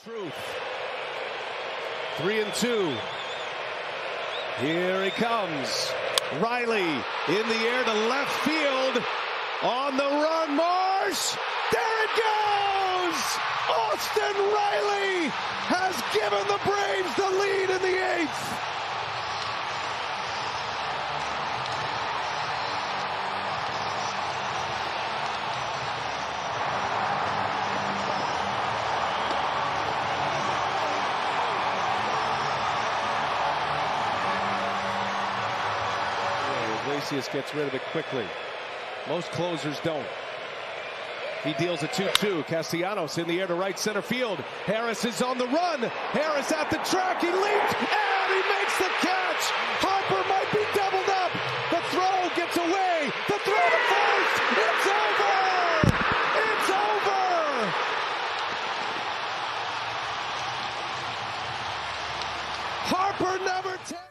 Truth. 3-2. Here he comes. Riley in the air to left field. On the run, Marsh. There it goes! Austin Riley has given the Braves the lead in the eighth. Iglesias gets rid of it quickly. Most closers don't. He deals a 2-2. Castellanos in the air to right center field. Harris is on the run. Harris at the track. He leaps and he makes the catch. Harper might be doubled up. The throw gets away. The throw to first. It's over. It's over. Harper never takes.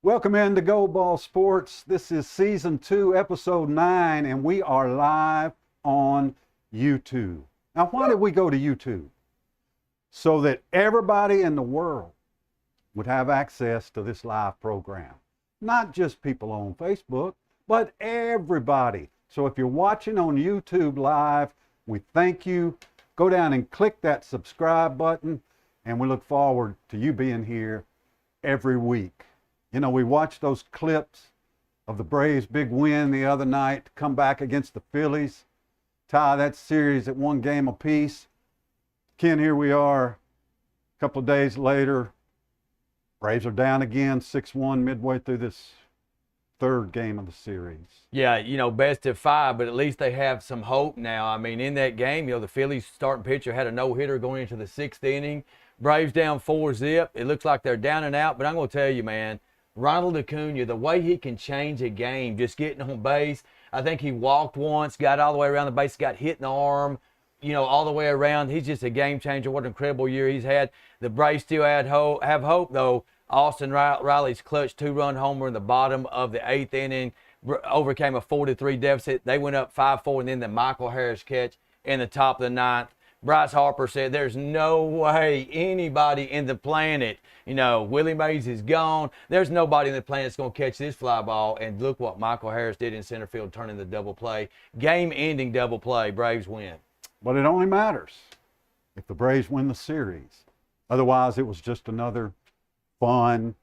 Welcome into Go Ball Sports. This is Season 2, Episode 9, and we are live on YouTube. Now, why did we go to YouTube? So that everybody in the world would have access to this live program. Not just people on Facebook, but everybody. So if you're watching on YouTube Live, we thank you. Go down and click that subscribe button, and we look forward to you being here every week. You know, we watched those clips of the Braves' big win the other night to come back against the Phillies, tie that series at 1 game apiece. Ken, here we are a couple of days later. Braves are down again, 6-1 midway through this third game of the series. Yeah, you know, best of 5, but at least they have some hope now. I mean, in that game, you know, the Phillies starting pitcher had a no-hitter going into the 6th inning. Braves down 4-0. It looks like they're down and out, but I'm going to tell you, man, Ronald Acuna, the way he can change a game, just getting on base. I think he walked once, got all the way around the base, got hit in the arm, you know, all the way around. He's just a game changer. What an incredible year he's had. The Braves still have hope, though. Austin Riley's clutch 2-run homer in the bottom of the 8th inning overcame a 4-3 deficit. They went up 5-4, and then the Michael Harris catch in the top of the 9th. Bryce Harper said there's no way anybody in the planet, you know, Willie Mays is gone. There's nobody in the planet that's going to catch this fly ball. And look what Michael Harris did in center field, turning the double play. Game-ending double play. Braves win. But it only matters if the Braves win the series. Otherwise, it was just another fun,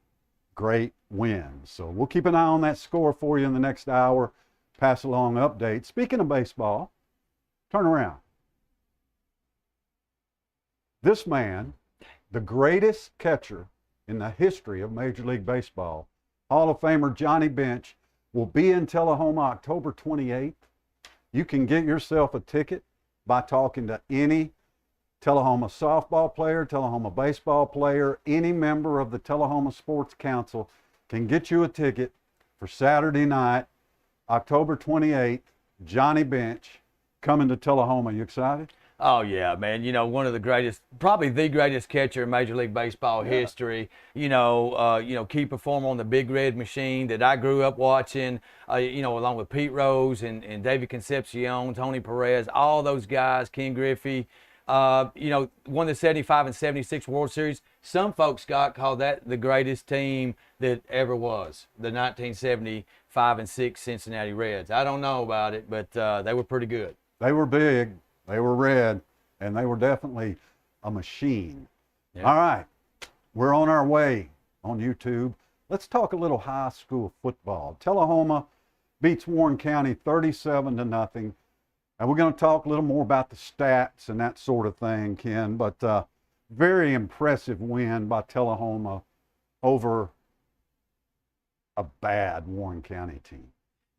great win. So we'll keep an eye on that score for you in the next hour. Pass along updates. Speaking of baseball, turn around. This man, the greatest catcher in the history of Major League Baseball, Hall of Famer Johnny Bench, will be in Tullahoma October 28th. You can get yourself a ticket by talking to any Tullahoma softball player, Tullahoma baseball player, any member of the Tullahoma Sports Council can get you a ticket for Saturday night, October 28th, Johnny Bench coming to Tullahoma. You excited? Oh, yeah, man. You know, one of the greatest, probably the greatest catcher in Major League Baseball history. You know, key performer on the Big Red Machine that I grew up watching, you know, along with Pete Rose and David Concepcion, Tony Perez, all those guys, Ken Griffey. You know, won the 75 and 76 World Series. Some folks, Scott, call that the greatest team that ever was, the 1975 and 6 Cincinnati Reds. I don't know about it, but they were pretty good. They were big. They were red, and they were definitely a machine. Yeah. All right, we're on our way on YouTube. Let's talk a little high school football. Tullahoma beats Warren County 37-0. And we're going to talk a little more about the stats and that sort of thing, Ken. But very impressive win by Tullahoma over a bad Warren County team.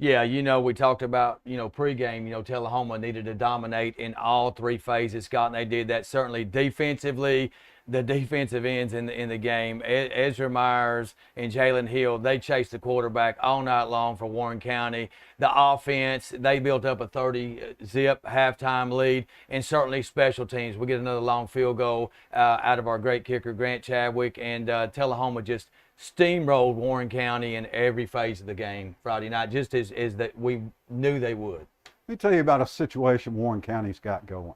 Yeah, you know, we talked about, you know, pregame, you know, Tullahoma needed to dominate in all 3 phases, Scott, and they did that certainly defensively. the defensive ends in the game. Ezra Myers and Jalen Hill, they chased the quarterback all night long for Warren County. The offense, they built up a 30-zip halftime lead, and certainly special teams. We get another long field goal out of our great kicker, Grant Chadwick, and Tullahoma just steamrolled Warren County in every phase of the game Friday night, just as that we knew they would. Let me tell you about a situation Warren County's got going.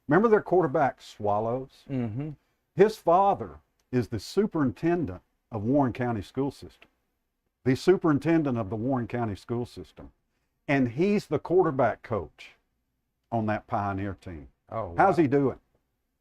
Remember their quarterback, Swallows? Mm-hmm. His father is the superintendent of Warren County school system, the superintendent of the Warren County school system. And he's the quarterback coach on that Pioneer team. Oh, wow. How's he doing?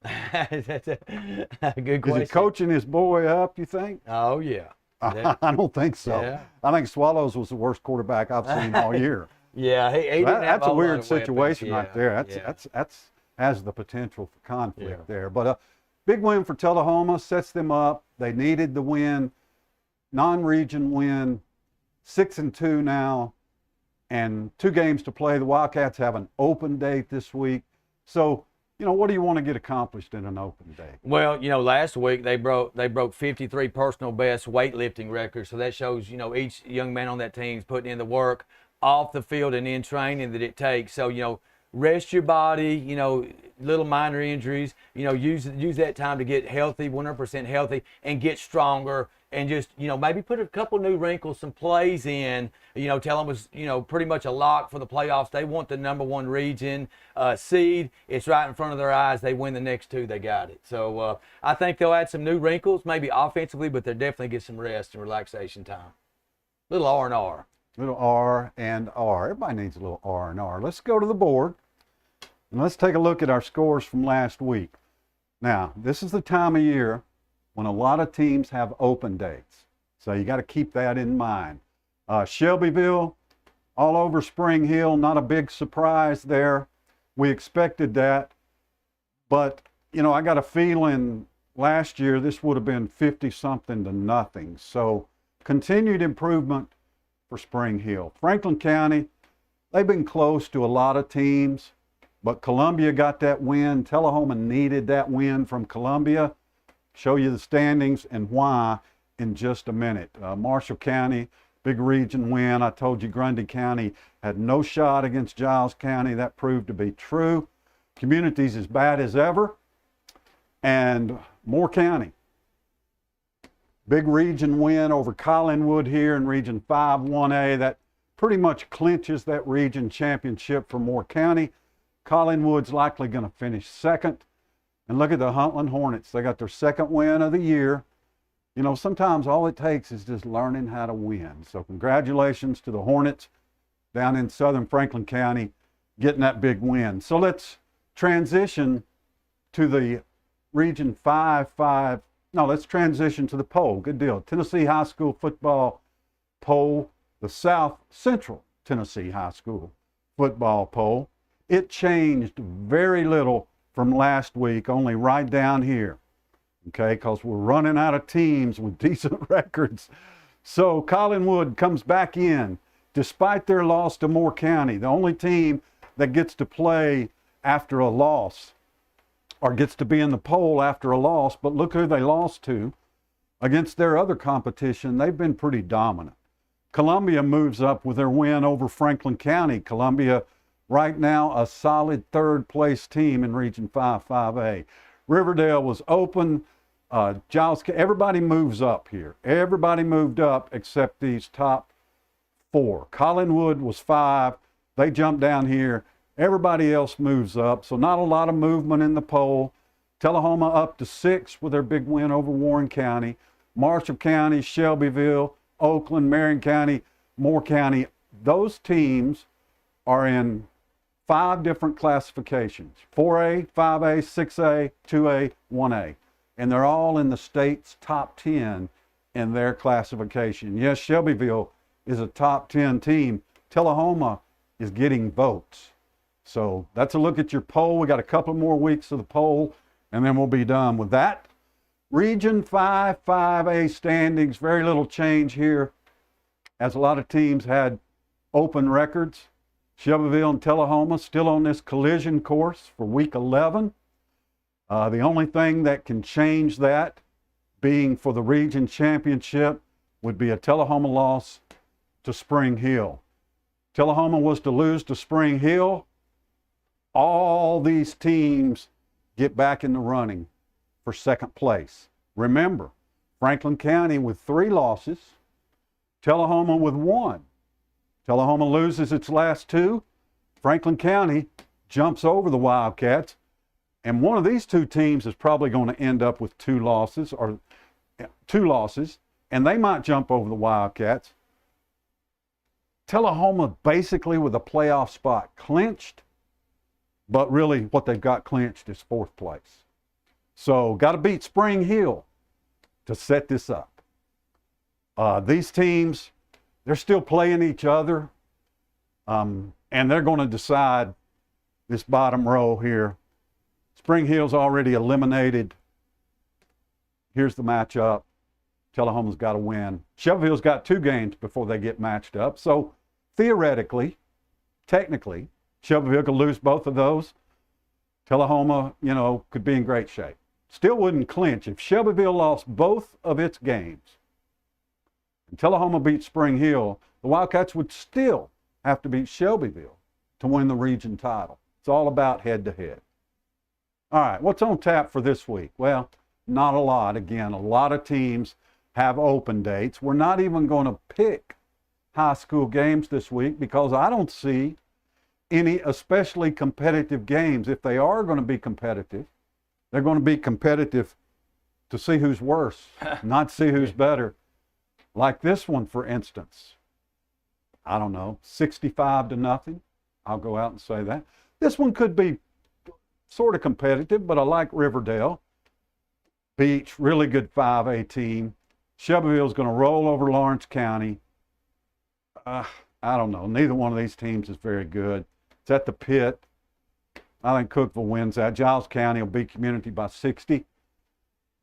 That's a good question. Is he coaching his boy up, you think? Oh, yeah. I don't think so. Yeah. I think Swallows was the worst quarterback I've seen all year. Yeah, he didn't have That's a whole lot weird of weapons. situation Yeah, right there. yeah. That's has the potential for conflict Yeah. there. But a big win for Tullahoma, sets them up. They needed the win, non-region win, 6-2 now, and 2 games to play. The Wildcats have an open date this week. So, you know, what do you want to get accomplished in an open day? Well, you know, last week they broke 53 personal best weightlifting records. So that shows, you know, each young man on that team is putting in the work off the field and in training that it takes. So, you know, rest your body, you know, little minor injuries, you know, use that time to get healthy, 100% healthy, and get stronger, and just, you know, maybe put a couple new wrinkles, some plays in. You know, tell them was, you know, pretty much a lock for the playoffs. They want the #1 region seed. It's right in front of their eyes. They win the next 2, they got it. So I think they'll add some new wrinkles, maybe offensively, but they'll definitely get some rest and relaxation time. Little R&R. Little R and R. Everybody needs a little R and R. Let's go to the board and let's take a look at our scores from last week. Now, this is the time of year when a lot of teams have open dates. So you got to keep that in mind. Shelbyville, all over Spring Hill, not a big surprise there. We expected that. But, you know, I got a feeling last year this would have been 50-something to nothing. So continued improvement for Spring Hill. Franklin County, they've been close to a lot of teams, but Columbia got that win. Tullahoma needed that win from Columbia. Show you the standings and why in just a minute. Marshall County, big region win. I told you Grundy County had no shot against Giles County. That proved to be true. Community's as bad as ever. And Moore County, big region win over Collinwood here in Region 5 1A. That pretty much clinches that region championship for Moore County. Collinwood's likely going to finish second. And look at the Huntland Hornets. They got their 2nd win of the year. You know, sometimes all it takes is just learning how to win. So congratulations to the Hornets down in southern Franklin County getting that big win. So let's transition to the Region 5-5. No, let's transition to the poll. Good deal. Tennessee High School football poll, the South Central Tennessee High School football poll. It changed very little from last week, only right down here, okay, because we're running out of teams with decent records. So Collinwood comes back in despite their loss to Moore County, the only team that gets to play after a loss or gets to be in the poll after a loss. But look who they lost to. Against their other competition, they've been pretty dominant. Columbia moves up with their win over Franklin County. Columbia right now a solid 3rd place team in Region 5-5A. Riverdale was open. Giles, everybody moves up here. Everybody moved up except these top 4. Collinwood was 5. They jumped down here. Everybody else moves up. So not a lot of movement in the poll. Tullahoma up to 6 with their big win over Warren County. Marshall County, Shelbyville, Oakland, Marion County, Moore County. Those teams are in 5 different classifications: 4A, 5A, 6A, 2A, 1A. And they're all in the state's top 10 in their classification. Yes, Shelbyville is a top 10 team. Tullahoma is getting votes. So that's a look at your poll. We got a couple more weeks of the poll, and then we'll be done with that. Region 5-5A standings, very little change here, as a lot of teams had open records. Shelbyville and Tullahoma still on this collision course for week 11. The only thing that can change that, being for the region championship, would be a Tullahoma loss to Spring Hill. Tullahoma was to lose to Spring Hill, all these teams get back in the running for second place. Remember, Franklin County with 3 losses, Tullahoma with 1. Tullahoma loses its last 2. Franklin County jumps over the Wildcats, and one of these 2 teams is probably going to end up with 2 losses, and they might jump over the Wildcats. Tullahoma basically with a playoff spot clinched, but really what they've got clinched is 4th place. So got to beat Spring Hill to set this up. These teams, they're still playing each other, and they're going to decide this bottom row here. Spring Hill's already eliminated. Here's the matchup. Tullahoma's got to win. Shelbyville's got 2 games before they get matched up. So theoretically, technically, Shelbyville could lose both of those. Tullahoma, could be in great shape. Still wouldn't clinch. If Shelbyville lost both of its games and Tullahoma beat Spring Hill, the Wildcats would still have to beat Shelbyville to win the region title. It's all about head-to-head. All right, what's on tap for this week? Well, not a lot. Again, a lot of teams have open dates. We're not even going to pick high school games this week because I don't see any especially competitive games. If they are going to be competitive, they're going to be competitive to see who's worse, not see who's better. Like this one, for instance. I don't know, 65-0. I'll go out and say that. This one could be sort of competitive, but I like Riverdale. Beach, really good 5A team. Shelbyville's going to roll over Lawrence County. I don't know. Neither one of these teams is very good. It's at the pit. I think Cookeville wins that. Giles County will beat Community by 60.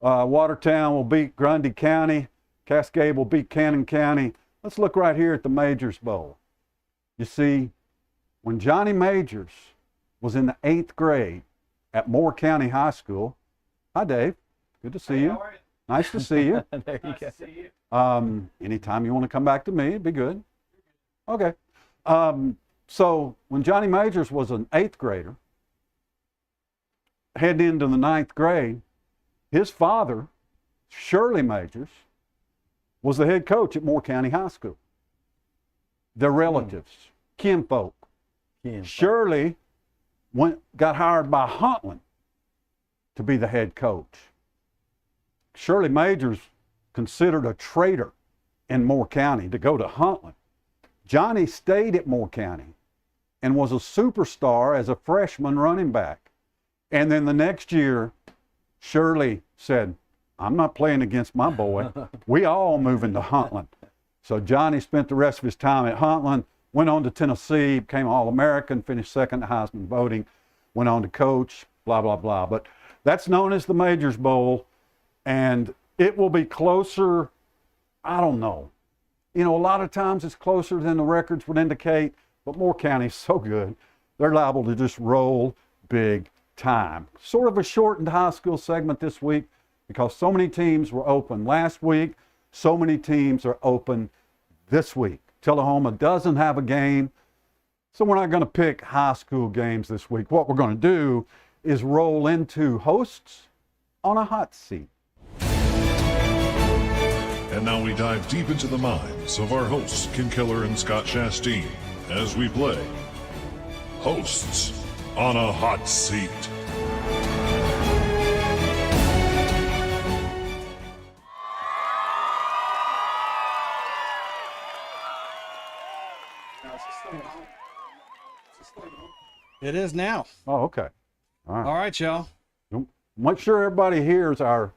Watertown will beat Grundy County. Cascade will beat Cannon County. Let's look right here at the Majors Bowl. You see, when Johnny Majors was in the 8th grade at Moore County High School. Hi, Dave. Good to see you. How are you? Nice to see you. There you Nice go. to see you. Anytime you want to come back to me, it'd be good. Okay. So when Johnny Majors was an 8th grader, heading into the 9th grade, his father, Shirley Majors, was the head coach at Moore County High School. They're relatives, kinfolk. Shirley got hired by Huntland to be the head coach. Shirley Majors considered a traitor in Moore County to go to Huntland. Johnny stayed at Moore County and was a superstar as a freshman running back. And then the next year, Shirley said, I'm not playing against my boy. We all moving to Huntland. So Johnny spent the rest of his time at Huntland, went on to Tennessee, became All-American, finished second in Heisman voting, went on to coach, blah, blah, blah. But that's known as the Majors Bowl, and it will be closer, I don't know. A lot of times it's closer than the records would indicate, but Moore County's so good, they're liable to just roll big time. Sort of a shortened high school segment this week because so many teams were open last week, so many teams are open this week. Tullahoma doesn't have a game, so we're not going to pick high school games this week. What we're going to do is roll into hosts on a hot seat. And now we dive deep into the minds of our hosts, Ken Keller and Scott Chastain, as we play Hosts on a Hot Seat. It is now. Oh, okay. All right. All right, y'all. Make sure everybody hears our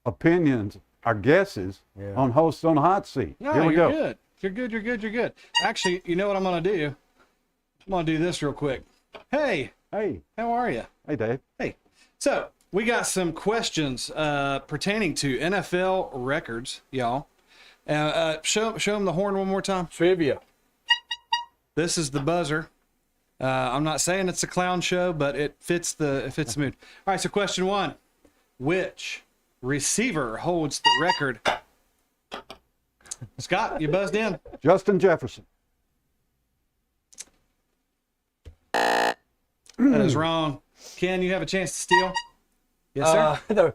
opinions, our guesses on hosts on a hot seat. No, Here we you're go. good. You're good. You're good. You're good. Actually, you know what I'm going to do? I'm going to do this real quick. Hey, Hey, how are you? hey, Dave. Hey. So we got some questions pertaining to NFL records, y'all. Show them the horn one more time. Trivia. This is the buzzer. I'm not saying it's a clown show, but it fits the mood. All right, so question 1. Which receiver holds the record? Scott, you buzzed in. Justin Jefferson. That is wrong. Ken, you have a chance to steal. Yes, sir.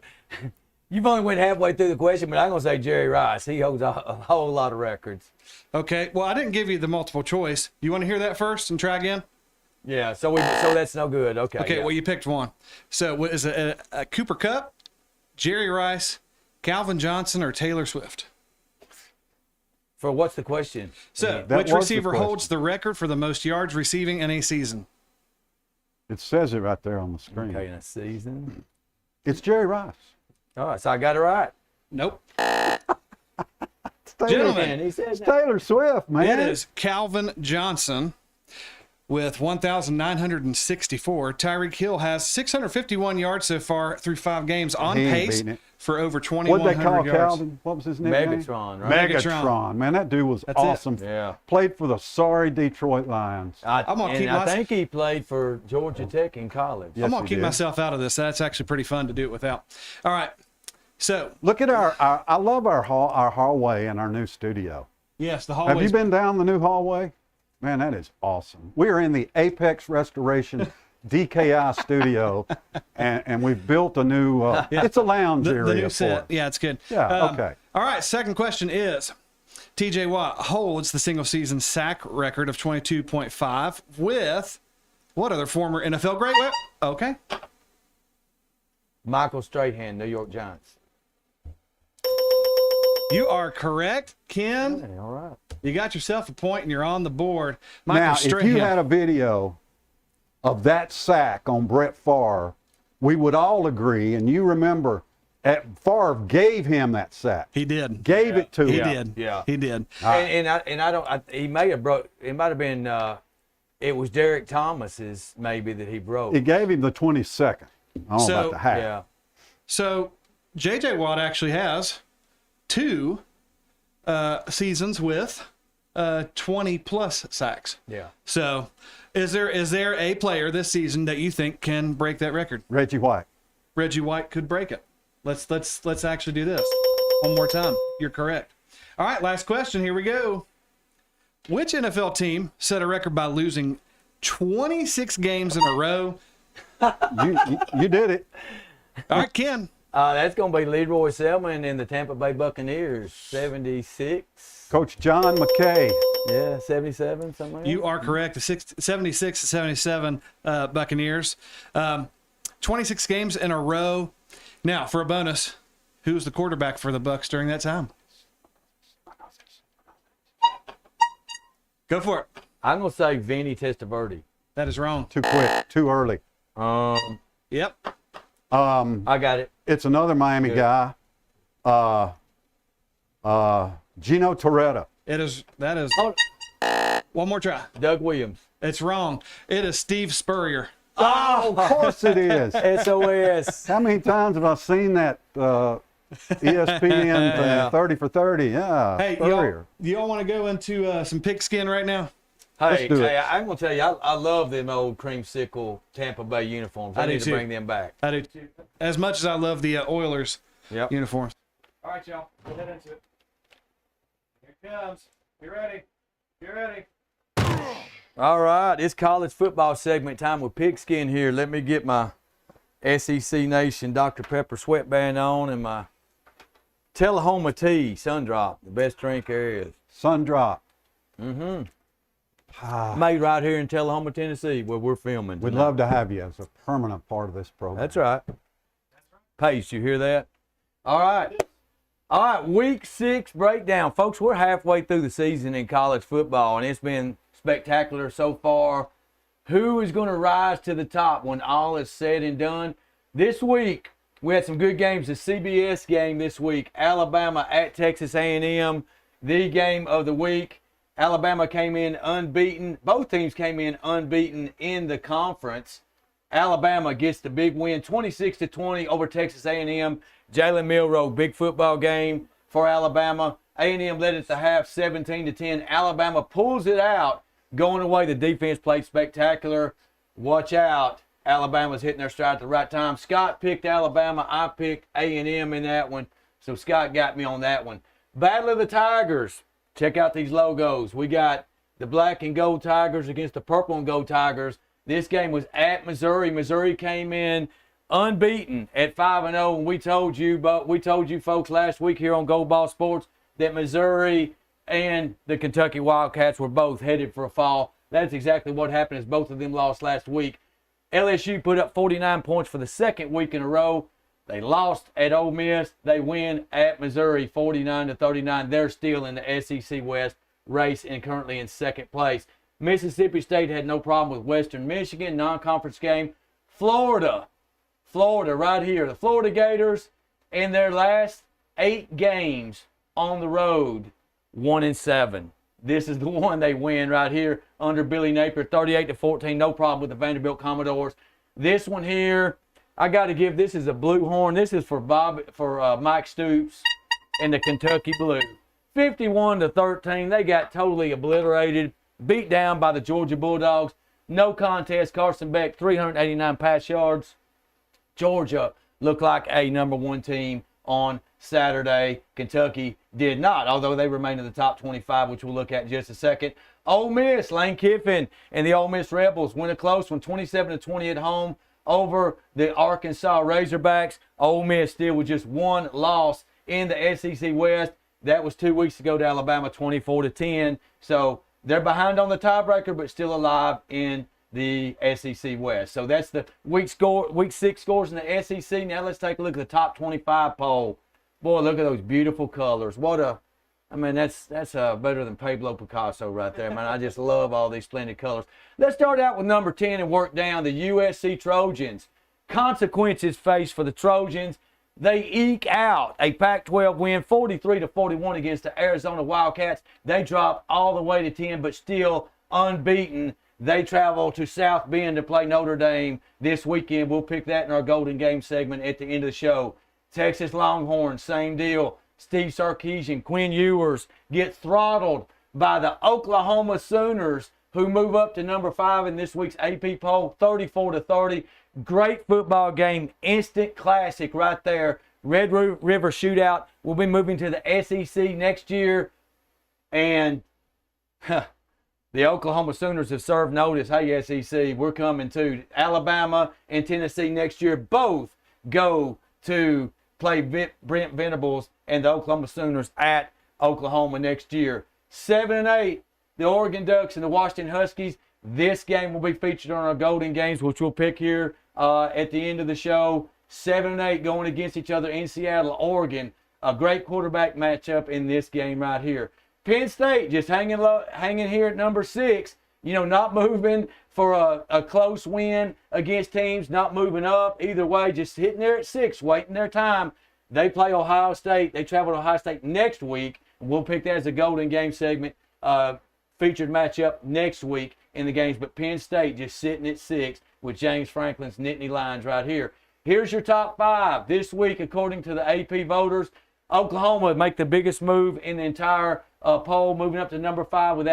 You've only went halfway through the question, but I'm going to say Jerry Rice. He holds a whole lot of records. Okay. Well, I didn't give you the multiple choice. You want to hear that first and try again? Yeah, so that's no good. Okay. Okay, yeah. well, you picked one. So, what is it? A Cooper Kupp, Jerry Rice, Calvin Johnson, or Taylor Swift? For what's the question? So, That which was the receiver question. holds the record for the most yards receiving in a season? It says it right there on the screen. Okay, in a season. It's Jerry Rice. All right, so I got it right. Nope. It's Taylor, Gentlemen, he said it's that. Taylor Swift, man. It is Calvin Johnson with 1,964. Tyreek Hill has 651 yards so far through 5 games, on He ain't pace beating it. for over What 2,100 did they call yards. Calvin? What was his nickname? Megatron, right? Megatron. Man, that dude was That's it. awesome. Yeah. Played for the sorry Detroit Lions. I'm gonna keep I my- think he played for Georgia Tech in college. Yes, I'm going he to keep did. myself out of this. That's actually pretty fun to do it without. All right. So, Look at our I love our hallway and our new studio. yes, the hallway. Have you been down the new hallway? Man, that is awesome. We are in the Apex Restoration DKI studio, and we've built a new, it's a lounge the area new for set? us. Yeah, it's good. Yeah, okay. All right, second question is, TJ Watt holds the single season sack record of 22.5 with what other former NFL great? Okay. Michael Strahan, New York Giants. You are correct, Ken. Hey, all right. You got yourself a point and you're on the board. Michael Now, Strahan. if you had a video of that sack on Brett Favre, we would all agree, and you remember, Favre gave him that sack. He did. Gave it to He him. did. Yeah. He did. He may have broke. It might have been. It was Derek Thomas's maybe that he broke. He gave him the 22nd. Oh, So- about the half. Yeah. So J.J. Watt actually has 2 seasons with 20-plus sacks. Yeah. So is there a player this season that you think can break that record? Reggie White. Reggie White could break it. Let's actually do this one more time. You're correct. All right, last question. Here we go. Which NFL team set a record by losing 26 games in a row? You did it. All right, Ken. That's going to be Leroy Selman and the Tampa Bay Buccaneers. 76. Coach John McKay. Yeah, 77, something like that. You are correct. The 76-77 Buccaneers. 26 games in a row. Now, for a bonus, who was the quarterback for the Bucs during that time? Go for it. I'm going to say Vinny Testaverde. That is wrong. Too quick. Too early. Yep. I got it. It's another Miami guy. Gino Torretta. That is. Oh, One more try. Doug Williams. It's wrong. It is Steve Spurrier. Oh, of course it is. SOS. How many times have I seen that ESPN thing, 30 for 30? Yeah, Hey, Spurrier. y'all want to go into some pigskin right now? Hey, do it. I'm going to tell you, I love them old creamsicle Tampa Bay uniforms. I I do need to too. bring them back. I do too. As much as I love the Oilers Yep. uniforms. All right, y'all. We'll head into it. Here it comes. Get ready. Get ready. All right, it's college football segment time with Pigskin here. Let me get my SEC Nation Dr. Pepper sweatband on and my Tullahoma tea, Sun Drop, the best drink there is. Sun Drop. Made right here in Tullahoma, Tennessee, where we're filming. We'd tonight. love to have you as a permanent part of this program. That's right. Pace, you hear that? All right. All right, week 6 breakdown. Folks, we're halfway through the season in college football, and it's been spectacular so far. Who is going to rise to the top when all is said and done? This week, we had some good games. The CBS game this week, Alabama at Texas A&M, the game of the week. Alabama came in unbeaten. Both teams came in unbeaten in the conference. Alabama gets the big win, 26-20 over Texas A&M. Jalen Milroe, big football game for Alabama. A&M led at the half, 17-10. Alabama pulls it out Going away, the defense played spectacular. Watch out. Alabama's hitting their stride at the right time. Scott picked Alabama. I picked A&M in that one. So Scott got me on that one. Battle of the Tigers. Check out these logos. We got the black and gold Tigers against the purple and gold Tigers. This game was at Missouri. Missouri came in unbeaten at 5-0, and we told you folks last week here on Gold Ball Sports that Missouri and the Kentucky Wildcats were both headed for a fall. That's exactly what happened, as both of them lost last week. LSU put up 49 points for the second week in a row. They lost at Ole Miss. They win at Missouri 49-39. They're still in the SEC West race and currently in second place. Mississippi State had no problem with Western Michigan, non-conference game. Florida right here. The Florida Gators, in their last 8 games on the road, 1-7. This is the one they win right here under Billy Napier, 38-14. No problem with the Vanderbilt Commodores. This one here, I got to give, this is a blue horn. This is for Mike Stoops and the Kentucky Blue. 51-13. They got totally obliterated, beat down by the Georgia Bulldogs. No contest. Carson Beck, 389 pass yards. Georgia looked like a number 1 team on Saturday. Kentucky did not, although they remain in the top 25, which we'll look at in just a second. Ole Miss, Lane Kiffin and the Ole Miss Rebels win a close one, 27-20 at home over the Arkansas Razorbacks. Ole Miss still with just 1 loss in the SEC West. That was 2 weeks ago to Alabama, 24-10. So they're behind on the tiebreaker, but still alive in the SEC West. So that's the week 6 scores in the SEC. Now let's take a look at the top 25 poll. Boy, look at those beautiful colors. That's better than Pablo Picasso right there, man. I just love all these splendid colors. Let's start out with number 10 and work down. The USC Trojans. Consequences faced for the Trojans. They eke out a Pac-12 win, 43-41 against the Arizona Wildcats. They drop all the way to 10, but still unbeaten. They travel to South Bend to play Notre Dame this weekend. We'll pick that in our Golden Game segment at the end of the show. Texas Longhorns, same deal. Steve Sarkisian, Quinn Ewers get throttled by the Oklahoma Sooners, who move up to number 5 in this week's AP poll, 34-30. Great football game, instant classic right there. Red River Shootout will be moving to the SEC next year. And the Oklahoma Sooners have served notice. Hey, SEC, we're coming too. Alabama and Tennessee next year both go to play Brent Venables and the Oklahoma Sooners at Oklahoma next year. 7-8, the Oregon Ducks and the Washington Huskies. This game will be featured on our Golden Games, which we'll pick here at the end of the show. 7-8 going against each other in Seattle, Oregon. A great quarterback matchup in this game right here. Penn State just hanging here at number 6. Not moving for a close win against teams, not moving up. Either way, just hitting there at 6, waiting their time. They play Ohio State. They travel to Ohio State next week. We'll pick that as a Golden Game segment, featured matchup next week in the games. But Penn State just sitting at 6 with James Franklin's Nittany Lions right here. Here's your top 5 this week, according to the AP voters. Oklahoma make the biggest move in the entire poll, moving up to number 5 with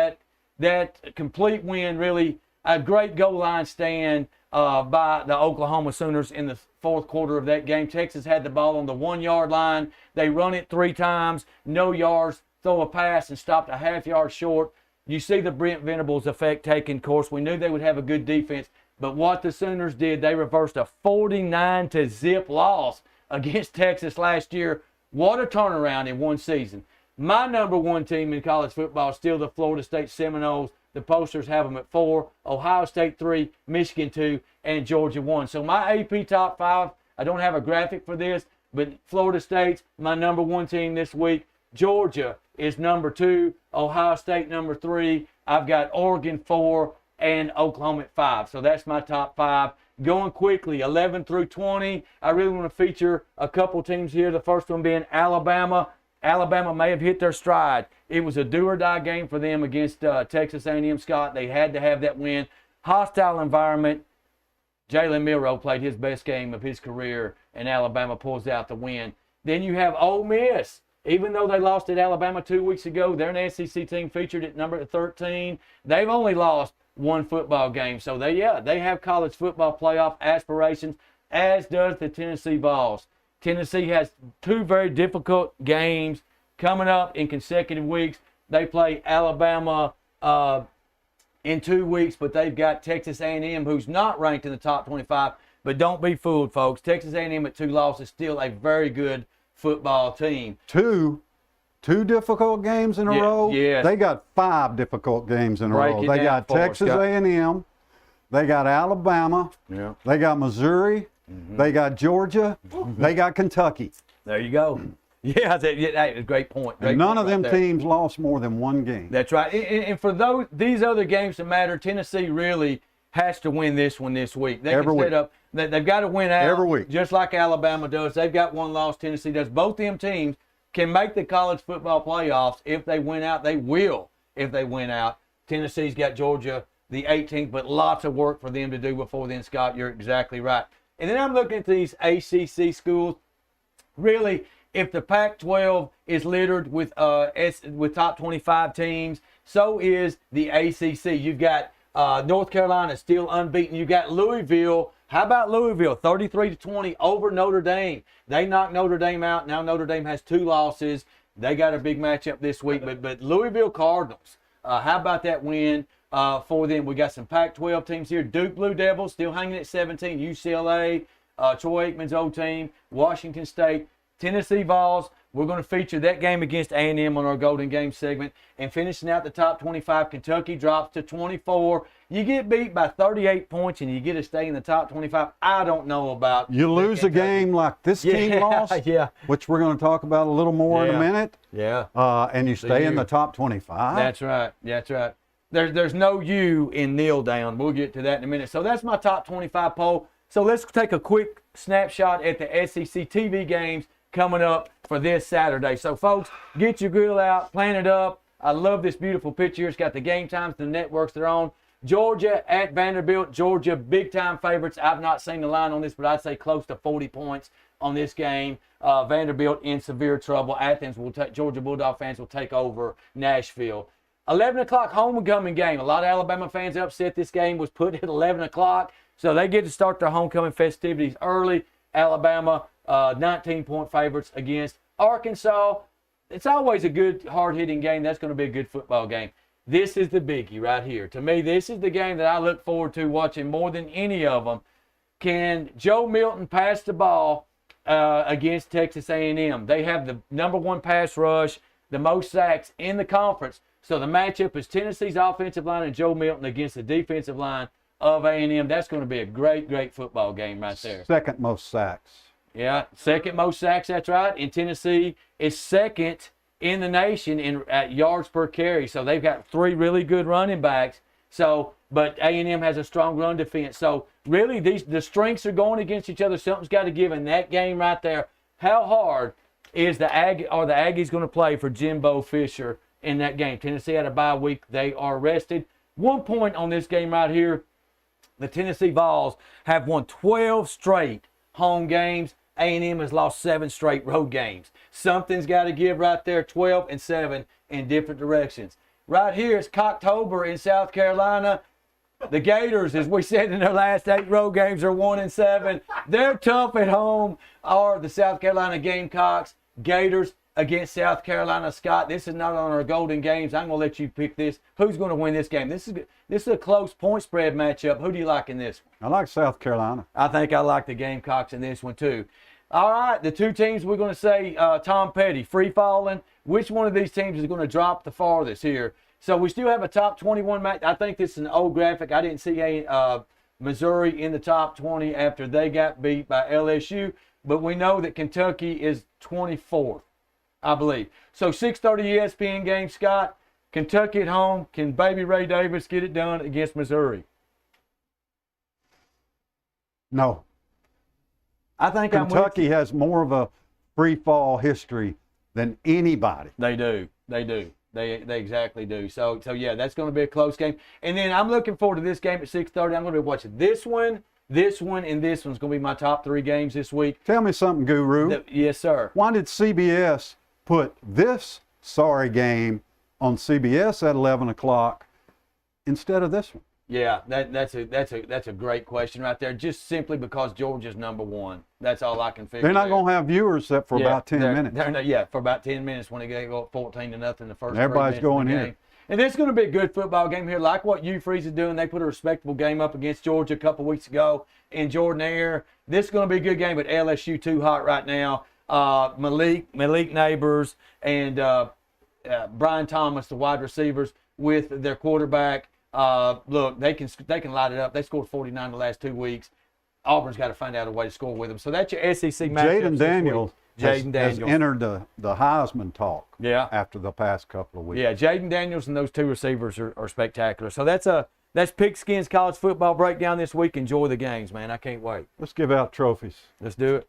that complete win. Really a great goal line stand by the Oklahoma Sooners in the fourth quarter of that game. Texas had the ball on the 1-yard line. They run it 3 times, no yards, throw a pass and stopped a half yard short. You see the Brent Venables effect taking course. We knew they would have a good defense, but what the Sooners did, they reversed a 49-0 loss against Texas last year. What a turnaround in one season. My number 1 team in college football is still the Florida State Seminoles. The posters have them at 4, Ohio State 3, Michigan 2, and Georgia 1. So my AP top 5, I don't have a graphic for this, but Florida State's my number 1 team this week. Georgia is number 2, Ohio State number 3. I've got Oregon 4 and Oklahoma at 5. So that's my top 5. Going quickly, 11 through 20. I really want to feature a couple teams here. The first one being Alabama. Alabama may have hit their stride. It was a do-or-die game for them against Texas A&M, Scott. They had to have that win. Hostile environment. Jalen Milroe played his best game of his career, and Alabama pulls out the win. Then you have Ole Miss Even though they lost at Alabama 2 weeks ago, they're an SEC team featured at number 13. They've only lost one football game. So they have college football playoff aspirations, as does the Tennessee Vols. Tennessee has 2 very difficult games coming up in consecutive weeks. They play Alabama in 2 weeks, but they've got Texas A&M, who's not ranked in the top 25. But don't be fooled, folks. Texas A&M at 2 losses, still a very good football team. Two difficult games in a row. Yes. They got 5 difficult games in a row. They got Texas A&M. They got Alabama. Yeah. They got Missouri. They got Georgia. They got Kentucky. There you go. Yeah, that's a great point. And none of them teams lost more than 1 game. That's right. And for these other games to matter, Tennessee really has to win this one this week. They've got to win out every week, just like Alabama does. They've got 1 loss. Tennessee does. Both them teams can make the college football playoffs if they win out. They will if they win out. Tennessee's got Georgia the 18th, but lots of work for them to do before then, Scott. You're exactly right. And then I'm looking at these ACC schools. Really, if the Pac-12 is littered with top 25 teams, so is the ACC. You've got North Carolina still unbeaten. You've got Louisville. How about Louisville? 33-20 over Notre Dame. They knocked Notre Dame out. Now Notre Dame has 2 losses. They got a big matchup this week. But Louisville Cardinals, how about that win for them? We got some Pac-12 teams here. Duke Blue Devils still hanging at 17. UCLA, Troy Aikman's old team, Washington State, Tennessee Vols. We're going to feature that game against A&M on our Golden Game segment. And finishing out the top 25, Kentucky drops to 24. You get beat by 38 points and you get to stay in the top 25. I don't know about. You lose a game like this team lost, which we're going to talk about a little more in a minute. Yeah. And you stay in the top 25. That's right. That's right. There's no U in kneel down. We'll get to that in a minute. So that's my top 25 poll. So let's take a quick snapshot at the SEC TV games coming up for this Saturday. So, folks, get your grill out, plan it up. I love this beautiful picture. It's got the game times, the networks they're on. Georgia at Vanderbilt. Georgia, big-time favorites. I've not seen the line on this, but I'd say close to 40 points on this game. Vanderbilt in severe trouble. Georgia Bulldog fans will take over Nashville. 11 o'clock homecoming game. A lot of Alabama fans upset this game was put at 11 o'clock, so they get to start their homecoming festivities early. Alabama, 19-point favorites against Arkansas. It's always a good, hard-hitting game. That's going to be a good football game. This is the biggie right here. To me, this is the game that I look forward to watching more than any of them. Can Joe Milton pass the ball against Texas A&M? They have the number 1 pass rush, the most sacks in the conference. So the matchup is Tennessee's offensive line and Joe Milton against the defensive line of A&M. That's going to be a great, great football game right there. Second most sacks. Yeah, second most sacks, that's right. And Tennessee is second in the nation at yards per carry. So they've got 3 really good running backs. But A&M has a strong run defense. So really, the strengths are going against each other. Something's got to give in that game right there. How hard is the Aggies going to play for Jimbo Fisher in that game? Tennessee had a bye week. They are rested. 1 point on this game right here. The Tennessee Vols have won 12 straight home games. A&M has lost 7 straight road games. Something's got to give right there, 12-7 in different directions. Right here is Cocktober in South Carolina. The Gators, as we said in their last 8 road games, are 1-7. They're tough at home, are the South Carolina Gamecocks. Gators against South Carolina. Scott, this is not on our Golden Games. I'm going to let you pick this. Who's going to win this game? This is a close point spread matchup. Who do you like in this one? I like South Carolina. I think I like the Gamecocks in this one too. All right, the 2 teams we're going to say, Tom Petty, free falling. Which one of these teams is going to drop the farthest here? So we still have a top 21 match. I think this is an old graphic. I didn't see Missouri in the top 20 after they got beat by LSU. But we know that Kentucky is 24th, I believe. So 6:30 ESPN game, Scott. Kentucky at home. Can Baby Ray Davis get it done against Missouri? No. I think Kentucky has more of a free fall history than anybody. They do. They exactly do. So yeah, that's going to be a close game. And then I'm looking forward to this game at 6:30. I'm going to be watching this one, and this one's going to be my top 3 games this week. Tell me something, Guru. Yes, sir. Why did CBS put this sorry game on CBS at 11 o'clock instead of this one? Yeah, that's a great question right there. Just simply because Georgia's number one. That's all I can figure. They're not there. going to have viewers except for about 10 minutes. For about 10 minutes when they go up 14-0 the first. And everybody's 3 minutes going of the here. game. And it's going to be a good football game here, like what Freeze is doing. They put a respectable game up against Georgia a couple weeks ago in Jordan Air. This is going to be a good game, but LSU too hot right now. Malik Neighbors and Brian Thomas, the wide receivers, with their quarterback. Look, they can light it up. They scored 49 the last 2 weeks. Auburn's got to find out a way to score with them. So that's your SEC matchup. Jaden Daniels has Daniels entered the Heisman talk Yeah. after the past couple of weeks. Yeah, Jaden Daniels and those two receivers are spectacular. So that's Pigskin's college football breakdown this week. Enjoy the games, man. I can't wait. Let's give out trophies. Let's do it.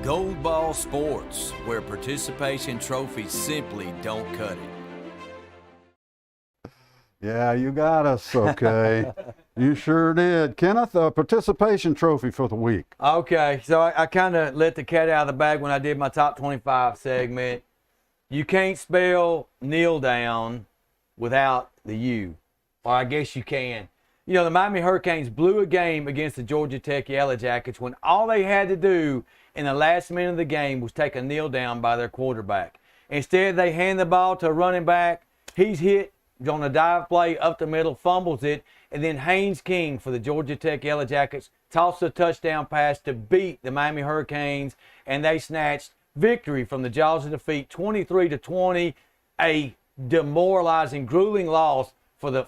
Gold Ball Sports, where participation trophies simply don't cut it. Yeah, you got us, okay. You sure did. Kenneth, a participation trophy for the week. Okay, so I kind of let the cat out of the bag when I did my top 25 segment. You can't spell kneel down without the U, or I guess you can. You know, the Miami Hurricanes blew a game against the Georgia Tech Yellow Jackets when all they had to do in the last minute of the game was take a kneel down by their quarterback. Instead, they hand the ball to a running back. He's hit on a dive play up the middle, fumbles it, and then Haynes King for the Georgia Tech Yellow Jackets tossed a touchdown pass to beat the Miami Hurricanes, and they snatched victory from the jaws of defeat, 23-20, a demoralizing, grueling loss for the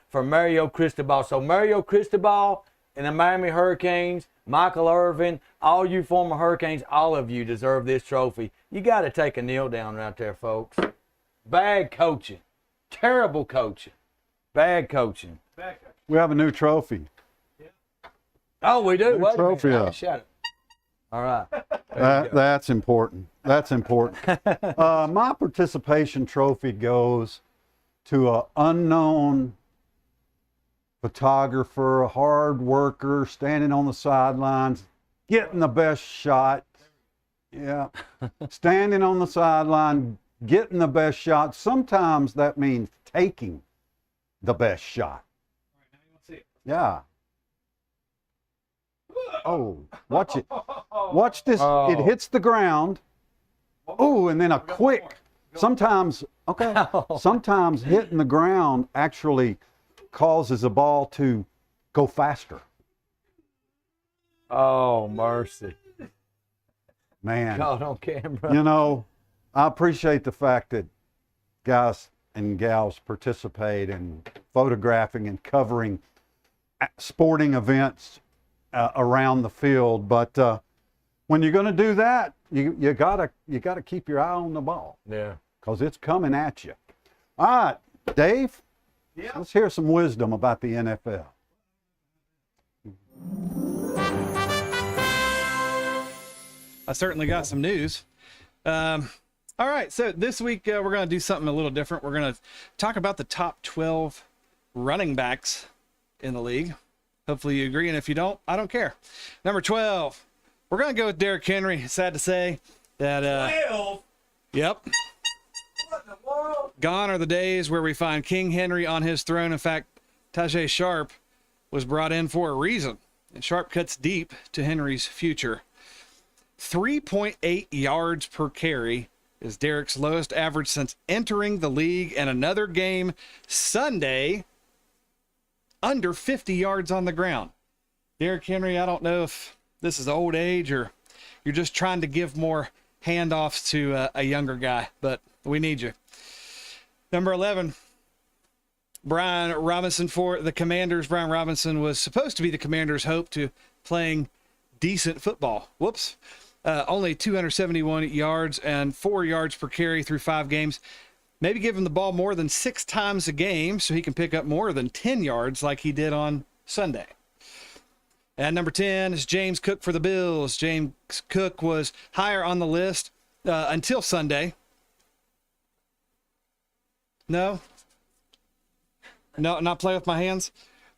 for Mario Cristobal. So Mario Cristobal and the Miami Hurricanes, Michael Irvin, all you former Hurricanes, all of you deserve this trophy. You got to take a kneel down right there, folks. Bad coaching. Terrible coaching. Bad coaching. We have a new trophy. Oh, we do? New Wait a trophy minute. up. Shut it. All right. That's important. That's important. My participation trophy goes to an unknown photographer, a hard worker, standing on the sidelines, getting the best shot. Yeah. Standing on the sideline, getting the best shot. Sometimes that means taking the best shot. Yeah. Oh, watch it. Watch this. It hits the ground. Oh, and then a quick. Sometimes hitting the ground actually causes a ball to go faster. Oh, mercy. Man. Caught on camera. You know, I appreciate the fact that guys and gals participate in photographing and covering sporting events around the field, but when you're going to do that, you gotta keep your eye on the ball. Yeah. Because it's coming at you. All right, Dave. Yeah. Let's hear some wisdom about the NFL. I certainly got some news. All right, so this week we're going to do something a little different. We're going to talk about the top 12 running backs in the league. Hopefully you agree, and if you don't, I don't care. Number 12, we're going to go with Derrick Henry. Sad to say that... 12? Yep. What in the world? Gone are the days where we find King Henry on his throne. In fact, Tajay Sharp was brought in for a reason. And Sharp cuts deep to Henry's future. 3.8 yards per carry is Derrick's lowest average since entering the league, and another game Sunday under 50 yards on the ground. Derrick Henry, I don't know if this is old age or you're just trying to give more handoffs to a younger guy, but we need you. Number 11, Brian Robinson for the Commanders. Brian Robinson was supposed to be the Commanders' hope to playing decent football. Whoops. Only 271 yards and 4 yards per carry through 5 games. Maybe give him the ball more than 6 times a game so he can pick up more than 10 yards like he did on Sunday. And number 10 is James Cook for the Bills. James Cook was higher on the list until Sunday. No? No, not play with my hands?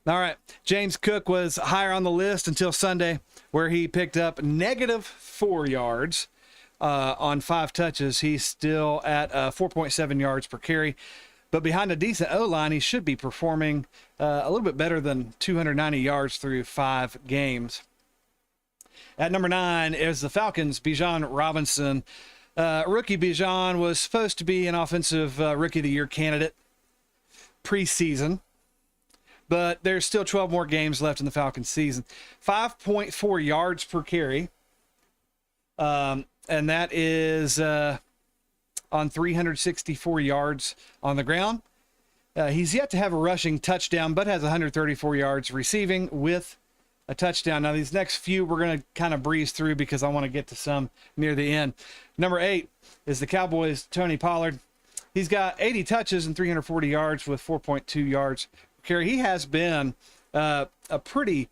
All right. James Cook was higher on the list until Sunday, where he picked up -4 yards on 5 touches. He's still at 4.7 yards per carry. But behind a decent O-line, he should be performing a little bit better than 290 yards through 5 games. At number 9 is the Falcons' Bijan Robinson. Rookie Bijan was supposed to be an offensive Rookie of the Year candidate preseason, but there's still 12 more games left in the Falcons season. 5.4 yards per carry, and that is on 364 yards on the ground. He's yet to have a rushing touchdown, but has 134 yards receiving with a touchdown. Now, these next few we're going to kind of breeze through because I want to get to some near the end. Number 8 is the Cowboys' Tony Pollard. He's got 80 touches and 340 yards with 4.2 yards per carry. He has been a pretty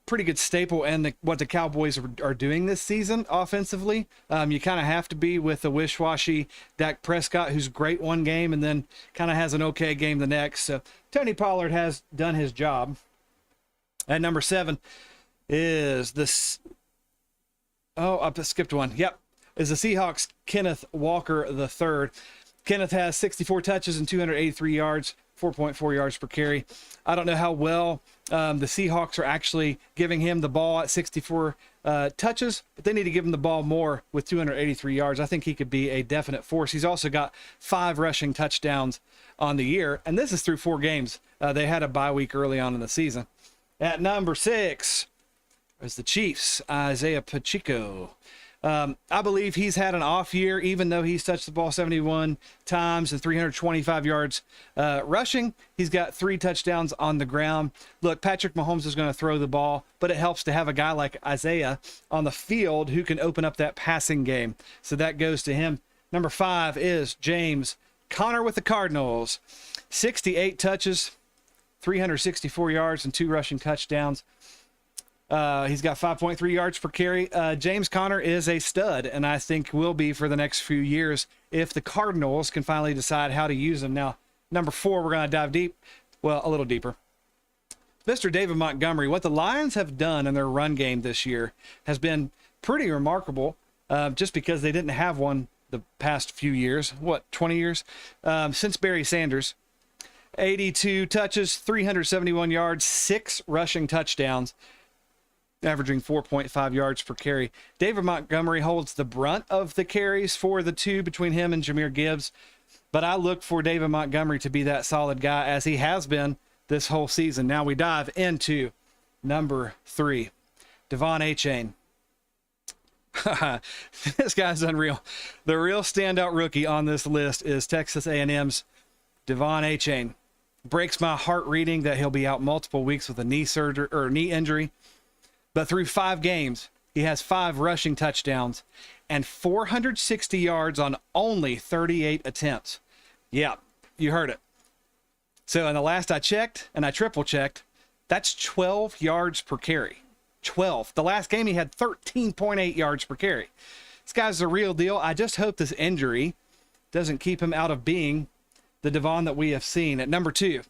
good staple in what the Cowboys are doing this season offensively. You kind of have to be with the wish-washy Dak Prescott, who's great one game and then kind of has an okay game the next. So Tony Pollard has done his job. At number 7 is this. Oh, I skipped one. Yep, is the Seahawks' Kenneth Walker III. Kenneth has 64 touches and 283 yards, 4.4 yards per carry. I don't know how well the Seahawks are actually giving him the ball at 64 touches, but they need to give him the ball more with 283 yards. I think he could be a definite force. He's also got 5 rushing touchdowns on the year, and this is through 4 games. They had a bye week early on in the season. At number 6 is the Chiefs' Isaiah Pacheco. I believe he's had an off year, even though he's touched the ball 71 times and 325 yards rushing. He's got 3 touchdowns on the ground. Look, Patrick Mahomes is going to throw the ball, but it helps to have a guy like Isaiah on the field who can open up that passing game. So that goes to him. Number 5 is James Conner with the Cardinals. 68 touches, 364 yards, and 2 rushing touchdowns. He's got 5.3 yards per carry. James Conner is a stud, and I think will be for the next few years if the Cardinals can finally decide how to use him. Now, number 4, we're going to dive deep. Well, a little deeper. Mr. David Montgomery, what the Lions have done in their run game this year has been pretty remarkable, just because they didn't have one the past few years. 20 years? Since Barry Sanders. 82 touches, 371 yards, 6 rushing touchdowns, averaging 4.5 yards per carry. David Montgomery holds the brunt of the carries for the 2 between him and Jahmyr Gibbs, but I look for David Montgomery to be that solid guy as he has been this whole season. Now we dive into number 3, Devon Achane. This guy's unreal. The real standout rookie on this list is Texas A&M's Devon Achane. Breaks my heart reading that he'll be out multiple weeks with a knee surgery or knee injury. But through 5 games, he has 5 rushing touchdowns and 460 yards on only 38 attempts. Yeah, you heard it. So in the last I checked, and I triple checked, that's 12 yards per carry. 12. The last game he had 13.8 yards per carry. This guy's the real deal. I just hope this injury doesn't keep him out of being the Devon that we have seen. At number 2,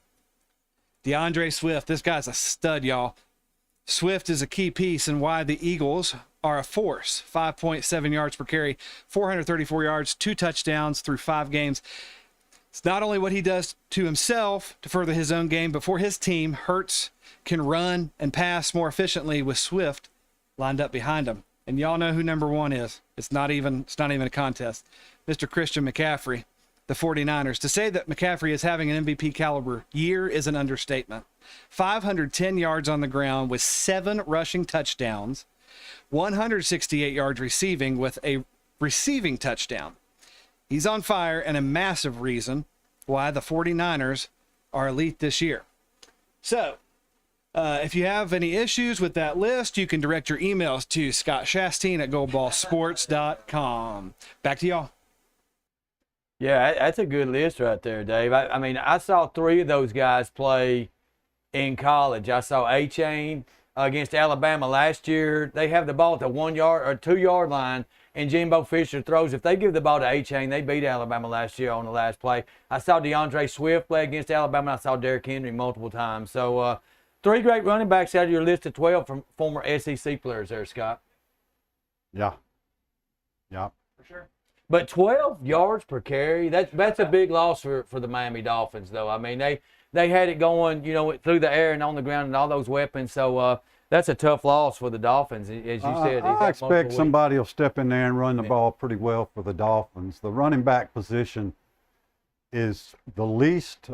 DeAndre Swift. This guy's a stud, y'all. Swift is a key piece in why the Eagles are a force. 5.7 yards per carry, 434 yards, 2 touchdowns through 5 games. It's not only what he does to himself to further his own game, but for his team, Hurts can run and pass more efficiently with Swift lined up behind him. And y'all know who number 1 is. It's not even a contest. Mr. Christian McCaffrey, the 49ers. To say that McCaffrey is having an MVP caliber year is an understatement. 510 yards on the ground with 7 rushing touchdowns, 168 yards receiving with a receiving touchdown. He's on fire and a massive reason why the 49ers are elite this year. So, if you have any issues with that list, you can direct your emails to Scott Shasteen at goldballsports.com. Back to y'all. Yeah, that's a good list right there, Dave. I mean, I saw 3 of those guys play in college. I saw Achane against Alabama last year. They have the ball at the 1 yard or 2 yard line, and Jimbo Fisher throws. If they give the ball to A-Chain, they beat Alabama last year on the last play. I saw DeAndre Swift play against Alabama. I saw Derrick Henry multiple times. So 3 great running backs out of your list of 12 from former SEC players there, Scott. Yeah. Yeah. For sure. But 12 yards per carry, that's a big loss for the Miami Dolphins, though. I mean, they had it going, through the air and on the ground and all those weapons. So that's a tough loss for the Dolphins, as you said. I expect somebody will step in there and run the ball pretty well for the Dolphins. The running back position is the least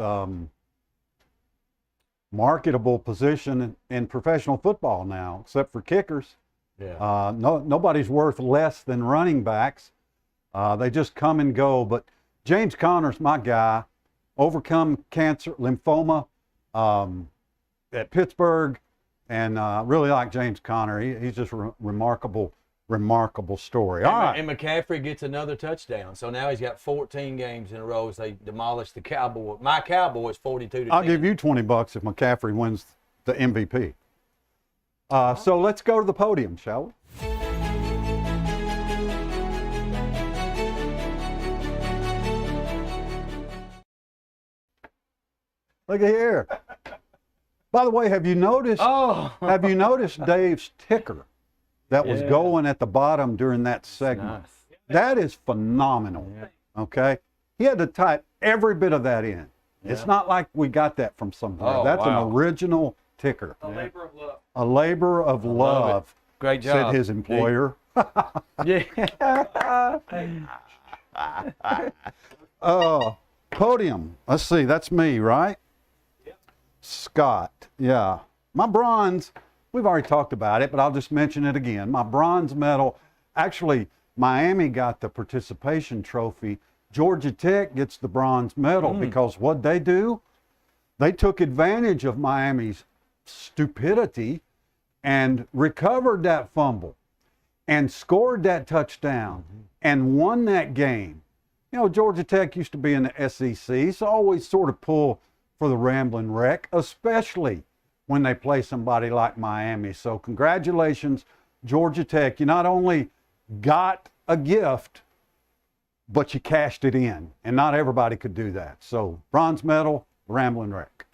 marketable position in professional football now, except for kickers. Yeah. Nobody's worth less than running backs. They just come and go. But James Conner's my guy. Overcome cancer, lymphoma at Pittsburgh. And really like James Conner. He's just a remarkable story. All right. And McCaffrey gets another touchdown. So now he's got 14 games in a row as they demolished the Cowboys. My Cowboys 42-10. I'll give you $20 if McCaffrey wins the MVP. So let's go to the podium, shall we? Look at here. By the way, have you noticed Dave's ticker that was going at the bottom during that segment? Nice. That is phenomenal. Okay? He had to type every bit of that in. Yeah. It's not like we got that from somewhere. Oh, That's wow. an original ticker. A labor of love. A labor of love, Great said job. his employer. Yeah. Podium. Let's see. That's me, right? Yep. Scott. Yeah. My bronze, we've already talked about it, but I'll just mention it again. My bronze medal, actually, Miami got the participation trophy. Georgia Tech gets the bronze medal because what they do, they took advantage of Miami's stupidity and recovered that fumble and scored that touchdown and won that game. Georgia Tech used to be in the SEC, so always sort of pull for the Ramblin' Wreck, especially when they play somebody like Miami. So congratulations, Georgia Tech. You not only got a gift, but you cashed it in, and not everybody could do that. So bronze medal, Ramblin' Wreck.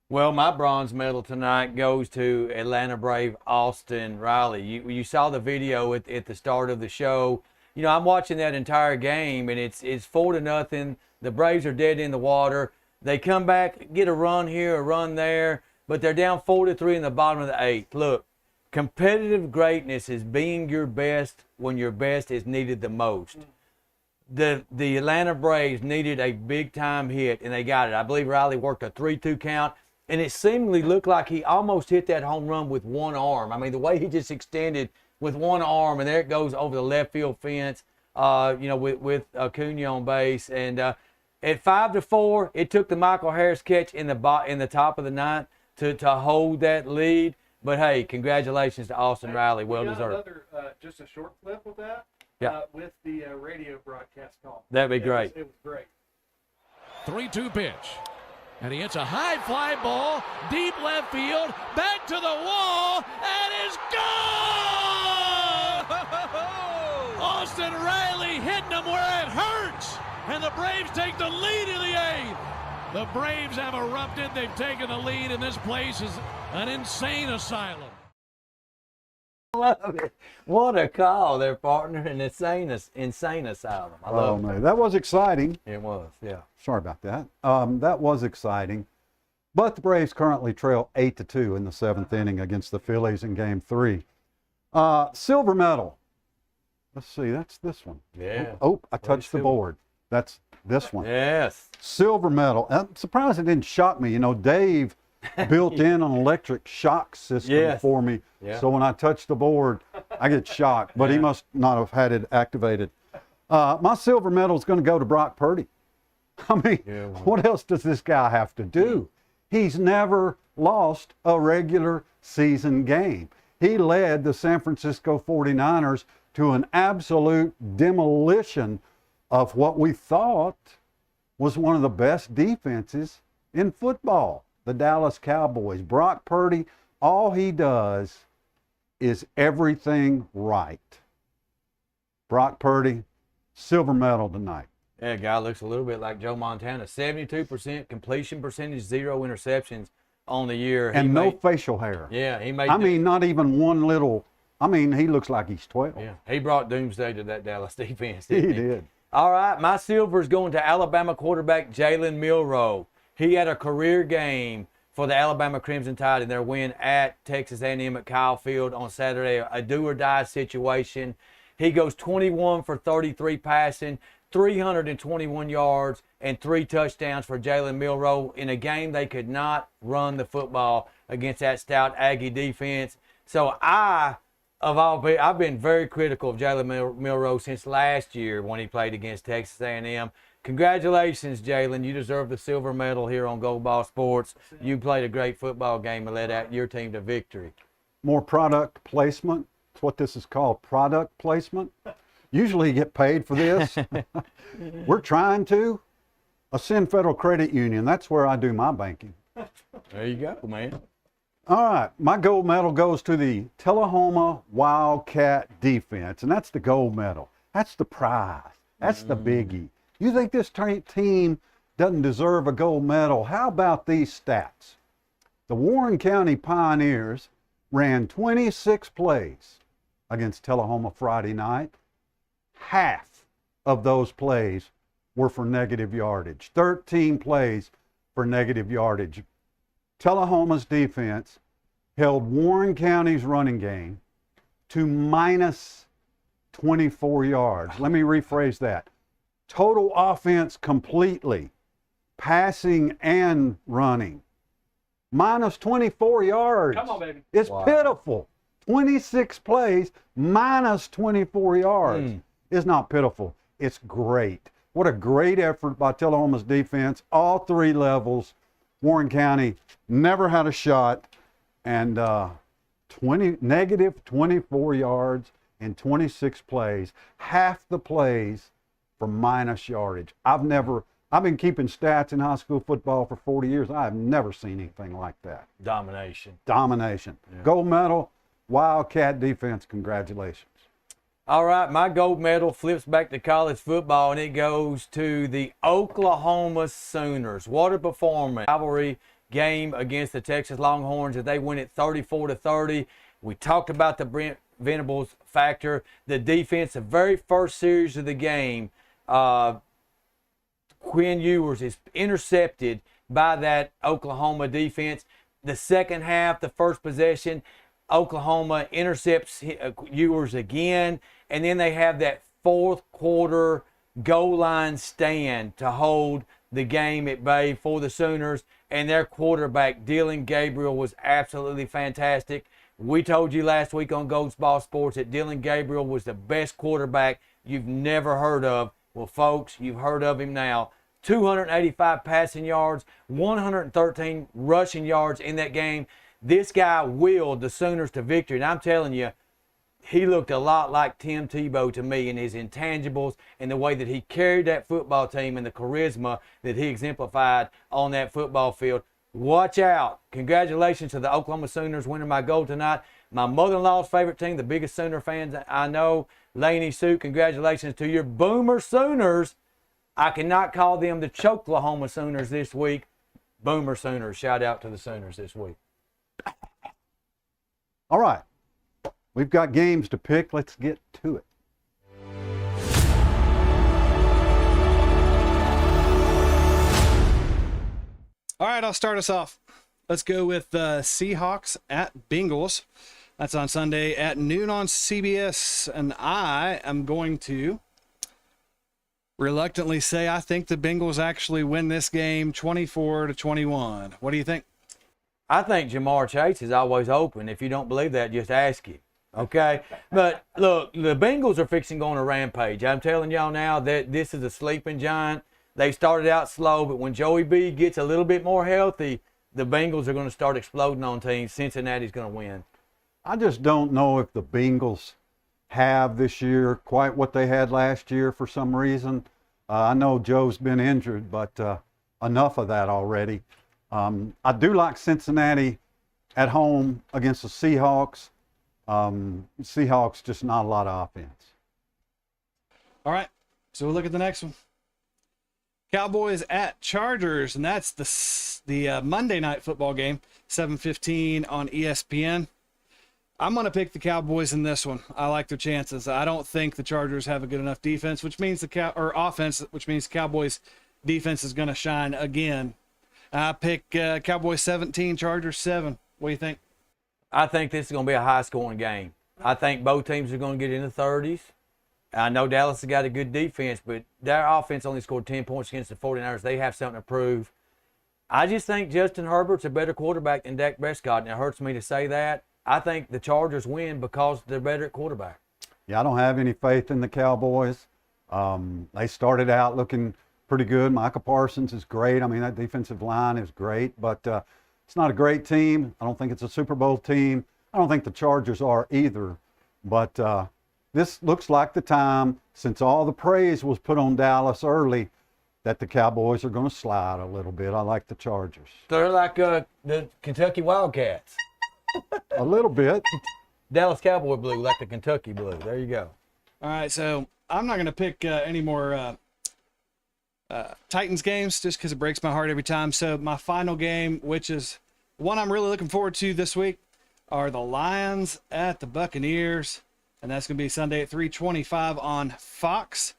Well, my bronze medal tonight goes to Atlanta Brave Austin Riley. You saw the video at the start of the show. I'm watching that entire game, and it's 4-0. The Braves are dead in the water. They come back, get a run here, a run there, but they're down 4-3 in the bottom of the 8th. Look, competitive greatness is being your best when your best is needed the most. The Atlanta Braves needed a big-time hit, and they got it. I believe Riley worked a 3-2 count, and it seemingly looked like he almost hit that home run with one arm. I mean, the way he just extended with one arm, and there it goes over the left field fence, with Acuna on base. And at 5-4, it took the Michael Harris catch in the top of the 9th to hold that lead. But, hey, congratulations to Austin Riley. Well deserved. Another, just a short clip with that. Yeah. With the radio broadcast call. That'd be great. It was great. 3-2 pitch. And he hits a high fly ball, deep left field, back to the wall, and it's gone! Austin Riley hitting them where it hurts, and the Braves take the lead in the 8th. The Braves have erupted. They've taken the lead, and this place is an insane asylum. Love it. What a call there, partner. An insane asylum. I love it. Man, that was exciting. It was, yeah. Sorry about that. That was exciting. But the Braves currently trail 8-2 in the 7th inning against the Phillies in Game 3. Silver medal. Let's see, that's this one. Yeah. Oh, I touched the silver. board. That's this one. Yes. Silver medal. I'm surprised it didn't shock me. Dave built in an electric shock system for me. Yeah. So when I touch the board, I get shocked. But he must not have had it activated. My silver medal is going to go to Brock Purdy. I mean, what else does this guy have to do? He's never lost a regular season game. He led the San Francisco 49ers to an absolute demolition of what we thought was one of the best defenses in football, the Dallas Cowboys. Brock Purdy, all he does is everything right. Brock Purdy, silver medal tonight. Yeah, guy looks a little bit like Joe Montana. 72% completion percentage, 0 interceptions on the year. And no facial hair. Yeah, he made. I mean, not even one little. I mean, he looks like he's 12. Yeah, he brought doomsday to that Dallas defense. He Didn't did. All right, my silver's going to Alabama quarterback Jalen Milroe. He had a career game for the Alabama Crimson Tide in their win at Texas A&M at Kyle Field on Saturday, a do-or-die situation. He goes 21 for 33 passing, 321 yards, and 3 touchdowns for Jalen Milroe in a game they could not run the football against that stout Aggie defense. So I've been very critical of Jalen Milroe since last year when he played against Texas A&M. Congratulations, Jalen. You deserve the silver medal here on Gold Ball Sports. You played a great football game and led out your team to victory. More product placement. That's what this is called, product placement. Usually you get paid for this. We're trying to. Ascend Federal Credit Union, that's where I do my banking. There you go, man. All right, my gold medal goes to the Tullahoma Wildcat defense, and that's the gold medal. That's the prize. That's the biggie. You think this team doesn't deserve a gold medal? How about these stats? The Warren County Pioneers ran 26 plays against Tullahoma Friday night. Half of those plays were for negative yardage. 13 plays for negative yardage. Tullahoma's defense held Warren County's running game to minus 24 yards. Let me rephrase that. Total offense completely, passing and running, minus 24 yards. Come on, baby. It's pitiful. 26 plays, minus 24 yards. It's not pitiful. It's great. What a great effort by Tullahoma's defense. All 3 levels. Warren County never had a shot, and negative 24 yards in 26 plays. Half the plays for minus yardage. I've been keeping stats in high school football for 40 years. I have never seen anything like that. Domination. Yeah. Gold medal, Wildcat defense, congratulations. All right, my gold medal flips back to college football, and it goes to the Oklahoma Sooners. What a performance. Rivalry game against the Texas Longhorns, and they win it 34-30. We talked about the Brent Venables factor. The defense, the very first series of the game, Quinn Ewers is intercepted by that Oklahoma defense. The second half, the first possession, Oklahoma intercepts Ewers again, and then they have that fourth quarter goal line stand to hold the game at bay for the Sooners, and their quarterback, Dylan Gabriel, was absolutely fantastic. We told you last week on Gold Ball Sports that Dylan Gabriel was the best quarterback you've never heard of. Well, folks, you've heard of him now. 285 passing yards, 113 rushing yards in that game. This guy willed the Sooners to victory, and I'm telling you, he looked a lot like Tim Tebow to me in his intangibles and the way that he carried that football team and the charisma that he exemplified on that football field. Watch out. Congratulations to the Oklahoma Sooners winning my gold tonight. My mother-in-law's favorite team, the biggest Sooner fans I know, Laney Sue, congratulations to your Boomer Sooners. I cannot call them the Choklahoma Sooners this week. Boomer Sooners. Shout out to the Sooners this week. All right. We've got games to pick. Let's get to it. All right, I'll start us off. Let's go with Seahawks at Bengals. That's on Sunday at noon on CBS, and I am going to reluctantly say I think the Bengals actually win this game 24-21. What do you think? I think Jamar Chase is always open. If you don't believe that, just ask him. Okay? But look, the Bengals are fixing on a rampage. I'm telling y'all now that this is a sleeping giant. They started out slow, but when Joey B gets a little bit more healthy, the Bengals are going to start exploding on teams. Cincinnati's going to win. I just don't know if the Bengals have this year quite what they had last year for some reason. I know Joe's been injured, but enough of that already. I do like Cincinnati at home against the Seahawks. Seahawks, just not a lot of offense. All right, so we'll look at the next one. Cowboys at Chargers, and that's the Monday night football game, 7:15 on ESPN. I'm going to pick the Cowboys in this one. I like their chances. I don't think the Chargers have a good enough defense, which means offense, which means the Cowboys defense is going to shine again. I pick Cowboys 17, Chargers 7. What do you think? I think this is going to be a high-scoring game. I think both teams are going to get in the 30s. I know Dallas has got a good defense, but their offense only scored 10 points against the 49ers. They have something to prove. I just think Justin Herbert's a better quarterback than Dak Prescott, and it hurts me to say that. I think the Chargers win because they're better at quarterback. Yeah, I don't have any faith in the Cowboys. They started out looking pretty good. Micah Parsons is great. I mean, that defensive line is great, but it's not a great team. I don't think it's a Super Bowl team. I don't think the Chargers are either. But this looks like the time, since all the praise was put on Dallas early, that the Cowboys are going to slide a little bit. I like the Chargers. They're like the Kentucky Wildcats. A little bit. Dallas Cowboy blue, like the Kentucky blue. There you go. All right, so I'm not going to pick any more Titans games just because it breaks my heart every time. So my final game, which is one I'm really looking forward to this week, are the Lions at the Buccaneers. And that's going to be Sunday at 3:25 on Fox.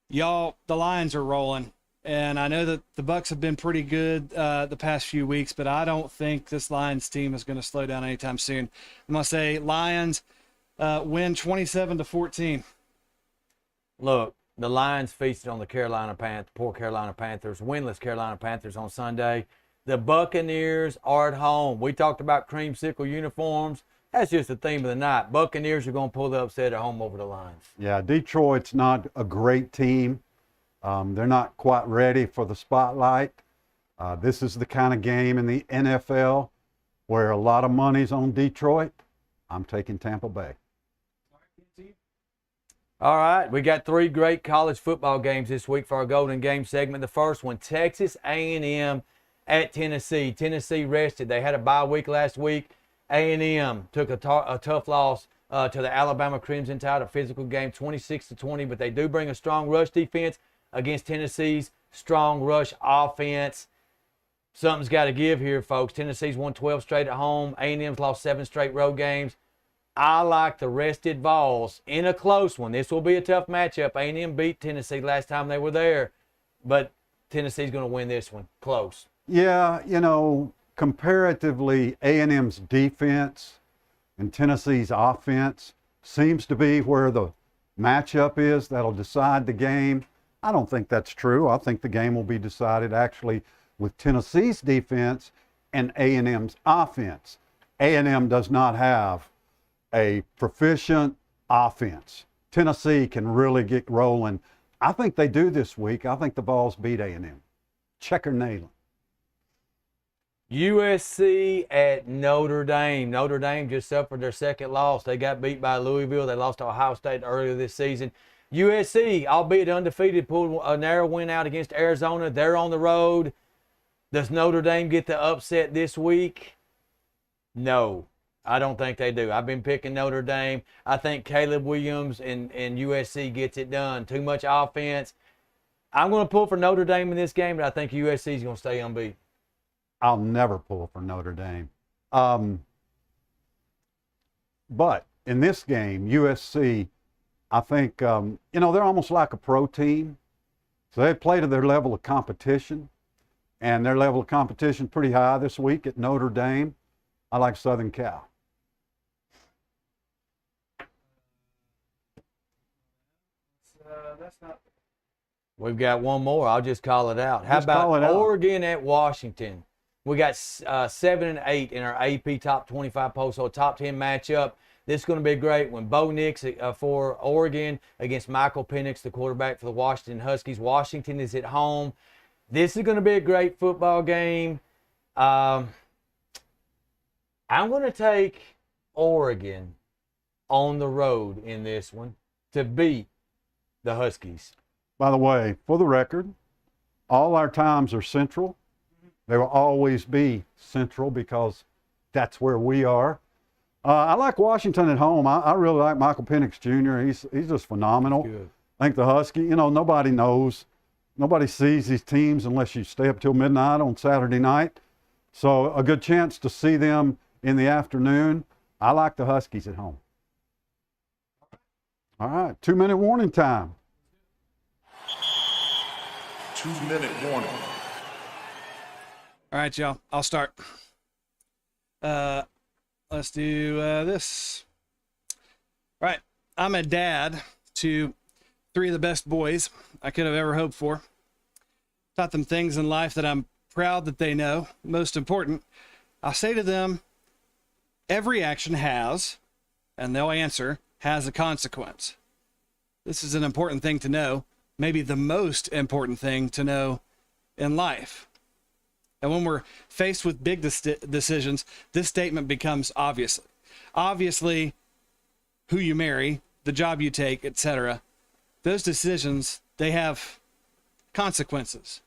Y'all, the Lions are rolling. And I know that the Bucs have been pretty good the past few weeks, but I don't think this Lions team is going to slow down anytime soon. I'm going to say Lions win 27-14. Look, the Lions feasted on the poor Carolina Panthers, winless Carolina Panthers on Sunday. The Buccaneers are at home. We talked about creamsicle uniforms. That's just the theme of the night. Buccaneers are going to pull the upset at home over the Lions. Yeah, Detroit's not a great team. They're not quite ready for the spotlight. This is the kind of game in the NFL where a lot of money's on Detroit. I'm taking Tampa Bay. All right, we got 3 great college football games this week for our Golden Game segment. The first one, Texas A&M at Tennessee. Tennessee rested. They had a bye week last week. A&M took a tough loss to the Alabama Crimson Tide, a physical game, 26-20, but they do bring a strong rush defense against Tennessee's strong rush offense. Something's got to give here, folks. Tennessee's won 12 straight at home. A&M's lost 7 straight road games. I like the rested Vols in a close one. This will be a tough matchup. A&M beat Tennessee last time they were there, but Tennessee's going to win this one. Close. Yeah, you know, comparatively, A&M's defense and Tennessee's offense seems to be where the matchup is that'll decide the game. I don't think that's true. I think the game will be decided actually with Tennessee's defense and A&M's offense. A&M does not have a proficient offense. Tennessee can really get rolling. I think they do this week. I think the Vols beat A&M. Checker nailing. USC at Notre Dame. Notre Dame just suffered their second loss. They got beat by Louisville. They lost to Ohio State earlier this season. USC, albeit undefeated, pulled a narrow win out against Arizona. They're on the road. Does Notre Dame get the upset this week? No, I don't think they do. I've been picking Notre Dame. I think Caleb Williams and USC gets it done. Too much offense. I'm going to pull for Notre Dame in this game, but I think USC is going to stay unbeaten. I'll never pull for Notre Dame. But in this game, USC, I think, they're almost like a pro team. So they play to their level of competition. And their level of competition pretty high this week at Notre Dame. I like Southern Cal. We've got one more. I'll just call it out. How about Oregon at Washington? We got 7 and 8 in our AP Top 25 poll, so a top 10 matchup. This is going to be great when Bo Nix for Oregon against Michael Penix, the quarterback for the Washington Huskies. Washington is at home. This is going to be a great football game. I'm going to take Oregon on the road in this one to beat the Huskies. By the way, for the record, all our times are central. They will always be central because that's where we are. I like Washington at home. I really like Michael Penix Jr. He's just phenomenal. I think the Husky, nobody knows. Nobody sees these teams unless you stay up till midnight on Saturday night. So a good chance to see them in the afternoon. I like the Huskies at home. All right, 2-minute warning time. 2-minute warning. All right, y'all. I'll start. Let's do this. All right. I'm a dad to 3 of the best boys I could have ever hoped for. Taught them things in life that I'm proud that they know. Most important, I'll say to them, every action has, and they'll answer, has a consequence. This is an important thing to know, maybe the most important thing to know in life. And when we're faced with big decisions, this statement becomes obviously who you marry, the job you take, etc. Those decisions, they have consequences.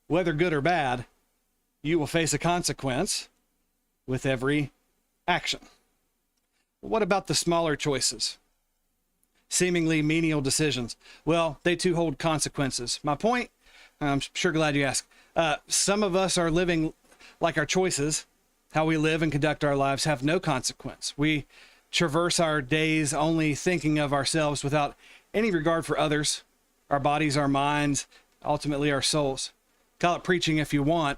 Whether good or bad, you will face a consequence with every action. What about the smaller choices? Seemingly menial decisions. Well, they too hold consequences. My point, I'm sure glad you asked. Some of us are living like our choices, how we live and conduct our lives, have no consequence. We traverse our days only thinking of ourselves without any regard for others, our bodies, our minds, ultimately our souls. Call it preaching if you want.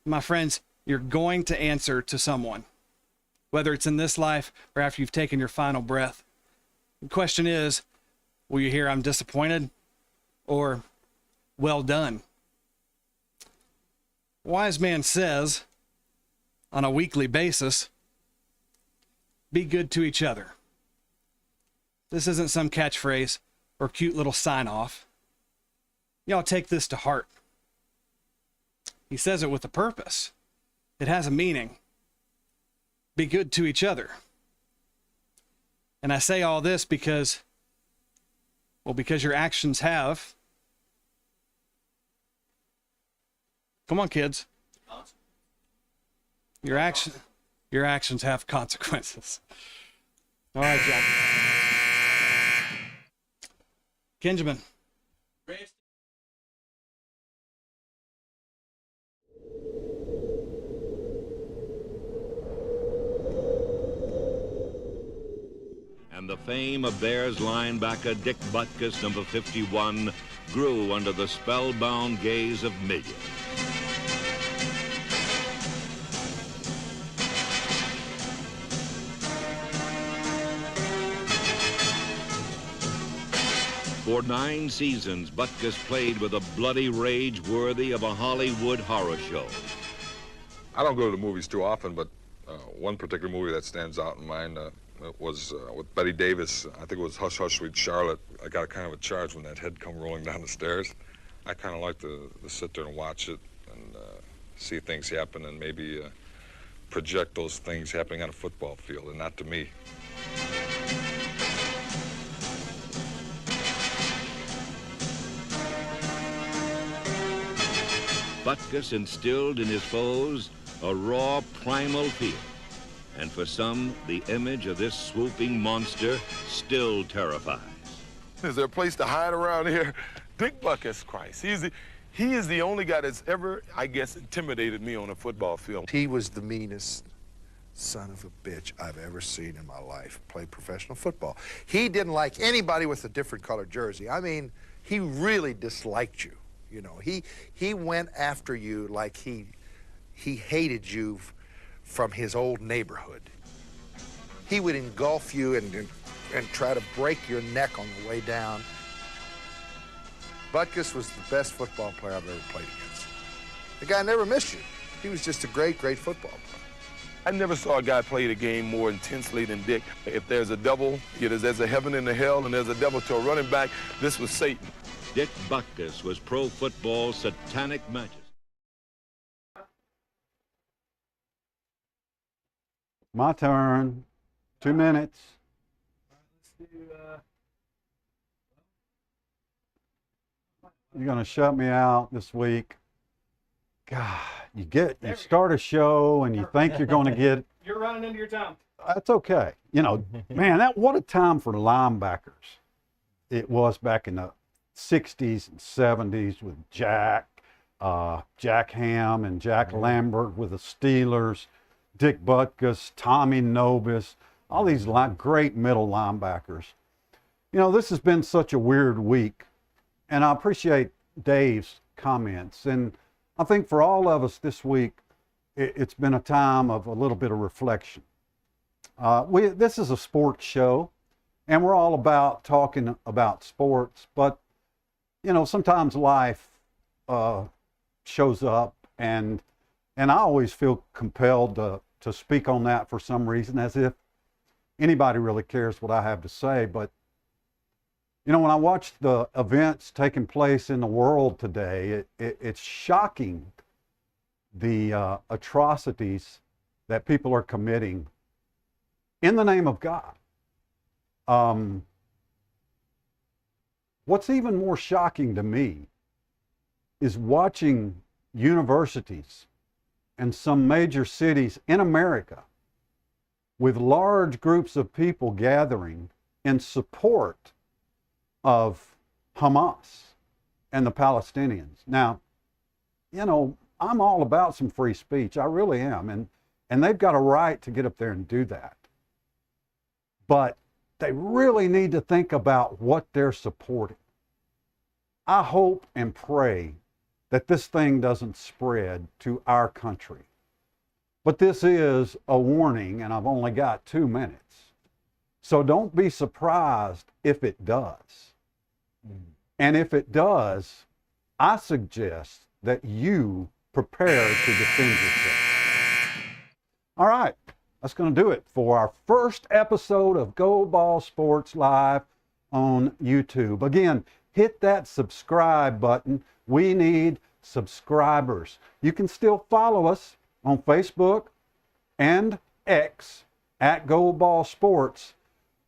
My friends, you're going to answer to someone, whether it's in this life or after you've taken your final breath. The question is, will you hear I'm disappointed or well done? Wise man says on a weekly basis, be good to each other. This isn't some catchphrase or cute little sign off. Y'all take this to heart. He says it with a purpose. It has a meaning. Be good to each other. And I say all this because your actions have. Come on, kids. Your actions have consequences. All right, Jack. Kenjamin. And the fame of Bears linebacker Dick Butkus, number 51, grew under the spellbound gaze of millions. For 9 seasons, Butkus played with a bloody rage worthy of a Hollywood horror show. I don't go to the movies too often, but one particular movie that stands out in mind was with Betty Davis. I think it was Hush Hush Sweet Charlotte. I got a kind of a charge when that head come rolling down the stairs. I kind of like to sit there and watch it and see things happen and maybe project those things happening on a football field and not to me. Butkus instilled in his foes a raw, primal fear. And for some, the image of this swooping monster still terrifies. Is there a place to hide around here? Dick Butkus, Christ. He is the only guy that's ever, I guess, intimidated me on a football field. He was the meanest son of a bitch I've ever seen in my life play professional football. He didn't like anybody with a different colored jersey. I mean, he really disliked you. You know, he went after you like he hated you from his old neighborhood. He would engulf you and try to break your neck on the way down. Butkus was the best football player I've ever played against. The guy never missed you. He was just a great, great football player. I never saw a guy play the game more intensely than Dick. If there's a double, there's a heaven and a hell, and there's a devil to a running back, this was Satan. Dick Butkus was pro football's satanic majesty. My turn. 2 minutes. You're going to shut me out this week. God, you start a show and you think you're going to get. You're running into your time. That's okay. Man, what a time for linebackers it was back in the 60s and 70s with Jack Ham and Jack Lambert with the Steelers, Dick Butkus, Tommy Nobis, all these great middle linebackers. You know, this has been such a weird week, and I appreciate Dave's comments. And I think for all of us this week, it's been a time of a little bit of reflection. This is a sports show, and we're all about talking about sports, but, you know, sometimes life shows up, and I always feel compelled to speak on that for some reason, as if anybody really cares what I have to say. But, you know, when I watch the events taking place in the world today, it's shocking, the atrocities that people are committing in the name of God. What's even more shocking to me is watching universities and some major cities in America with large groups of people gathering in support of Hamas and the Palestinians. Now, you know, I'm all about some free speech. I really am. And they've got a right to get up there and do that. But they really need to think about what they're supporting. I hope and pray that this thing doesn't spread to our country. But this is a warning, and I've only got 2 minutes. So don't be surprised if it does. And if it does, I suggest that you prepare to defend yourself. All right, that's going to do it for our first episode of Go Ball Sports Live on YouTube. Again, hit that subscribe button. We need subscribers. You can still follow us on Facebook and X at Go Ball Sports,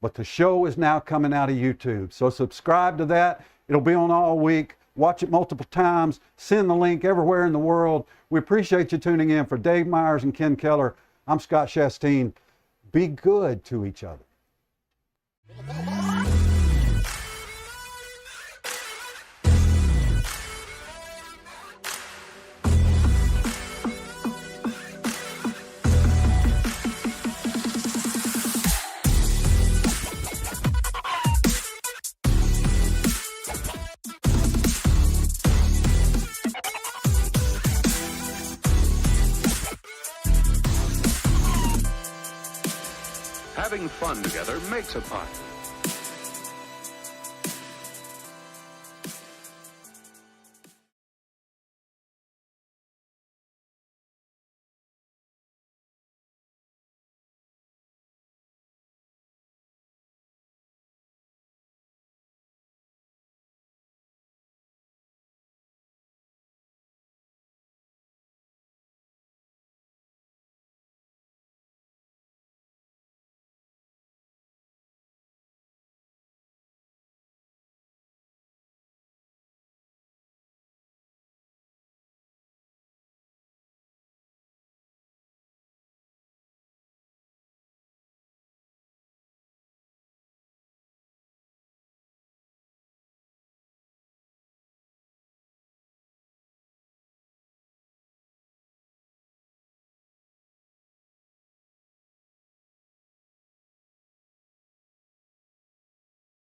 but the show is now coming out of YouTube. So subscribe to that. It'll be on all week. Watch it multiple times. Send the link everywhere in the world. We appreciate you tuning in. For Dave Myers and Ken Keller, I'm Scott Chastain. Be good to each other. Having fun together makes a party.